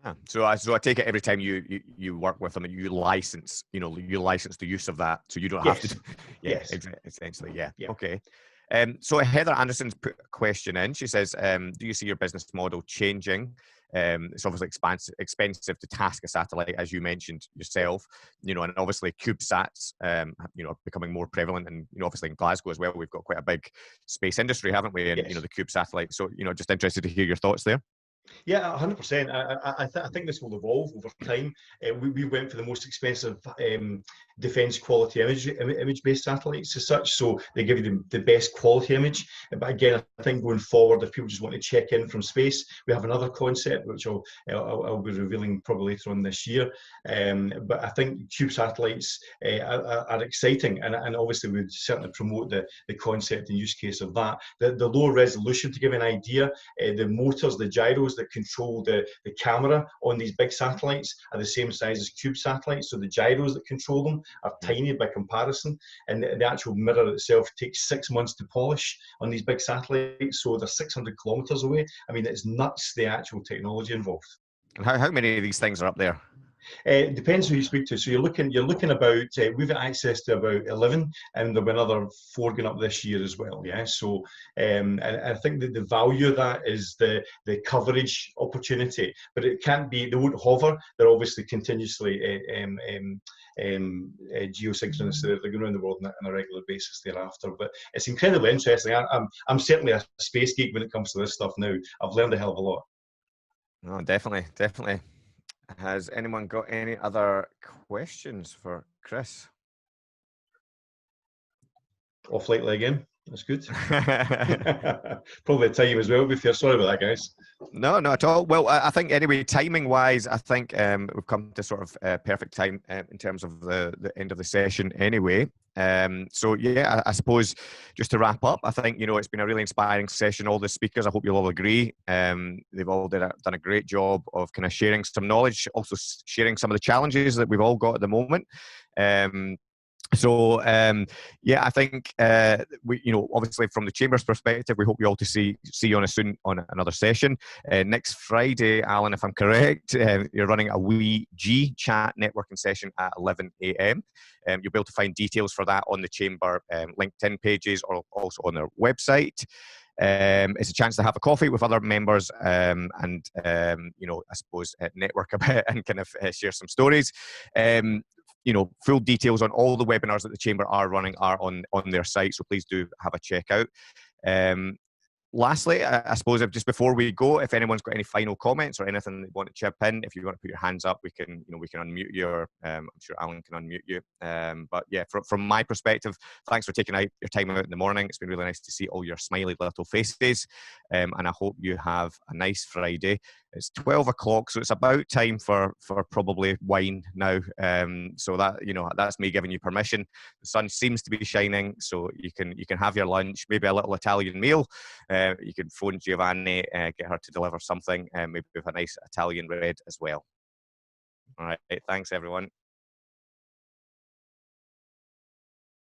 Yeah. So I take it every time you work with them, you license the use of that, so you don't have to. Yeah, yes. Essentially, yeah. Yeah. Okay. So Heather Anderson's put a question in. She says, do you see your business model changing? It's obviously expensive to task a satellite, as you mentioned yourself, and obviously CubeSats, are becoming more prevalent, and obviously in Glasgow as well, we've got quite a big space industry, haven't we? And yes. the Cube satellite. So just interested to hear your thoughts there. Yeah, 100%. I think this will evolve over time. We went for the most expensive defence quality image-based satellites as such, so they give you the best quality image. But again, I think going forward, if people just want to check in from space, we have another concept which I'll be revealing probably later on this year. But I think Cube satellites are exciting, and obviously we'd certainly promote the concept and use case of that. The low resolution, to give you an idea, the motors, the gyros that control the camera on these big satellites are the same size as Cube satellites, so the gyros that control them are tiny by comparison, and the actual mirror itself takes 6 months to polish on these big satellites, so they're 600 kilometers away. I mean, it's nuts, the actual technology involved. And how many of these things are up there? It depends who you speak to. So you're looking about, we've got access to about 11, and there'll be another 4 going up this year as well. Yeah. So and I think that the value of that is the coverage opportunity, but it can't be, they won't hover. They're obviously continuously geosynchronous. They're going around the world on a regular basis thereafter. But it's incredibly interesting. I'm certainly a space geek when it comes to this stuff now. I've learned a hell of a lot. No, definitely. Has anyone got any other questions for Chris? Off lightly again. That's good. Probably a time as well, be fair. Sorry about that, guys. No, not at all. Well, I think anyway, timing-wise, I think we've come to sort of perfect time in terms of the end of the session anyway. So, yeah, I suppose just to wrap up, I think, it's been a really inspiring session. All the speakers, I hope you'll all agree. They've all done a great job of kind of sharing some knowledge, also sharing some of the challenges that we've all got at the moment. So yeah, I think we, obviously from the Chamber's perspective, we hope you all to see you on soon on another session. Next Friday, Alan, if I'm correct, you're running a wee G chat networking session at 11 a.m. You'll be able to find details for that on the Chamber LinkedIn pages or also on their website. It's a chance to have a coffee with other members and I suppose network a bit and kind of share some stories. Full details on all the webinars that the Chamber are running are on their site, so please do have a check out. Lastly, I suppose just before we go, if anyone's got any final comments or anything they want to chip in, if you want to put your hands up, we can unmute you. I'm sure Alan can unmute you. But yeah, from my perspective, thanks for taking out your time out in the morning. It's been really nice to see all your smiley little faces, and I hope you have a nice Friday. It's 12 o'clock, so it's about time for probably wine now. So that that's me giving you permission. The sun seems to be shining, so you can have your lunch, maybe a little Italian meal. You can phone Giovanna, get her to deliver something, maybe with a nice Italian red as well. All right, thanks everyone.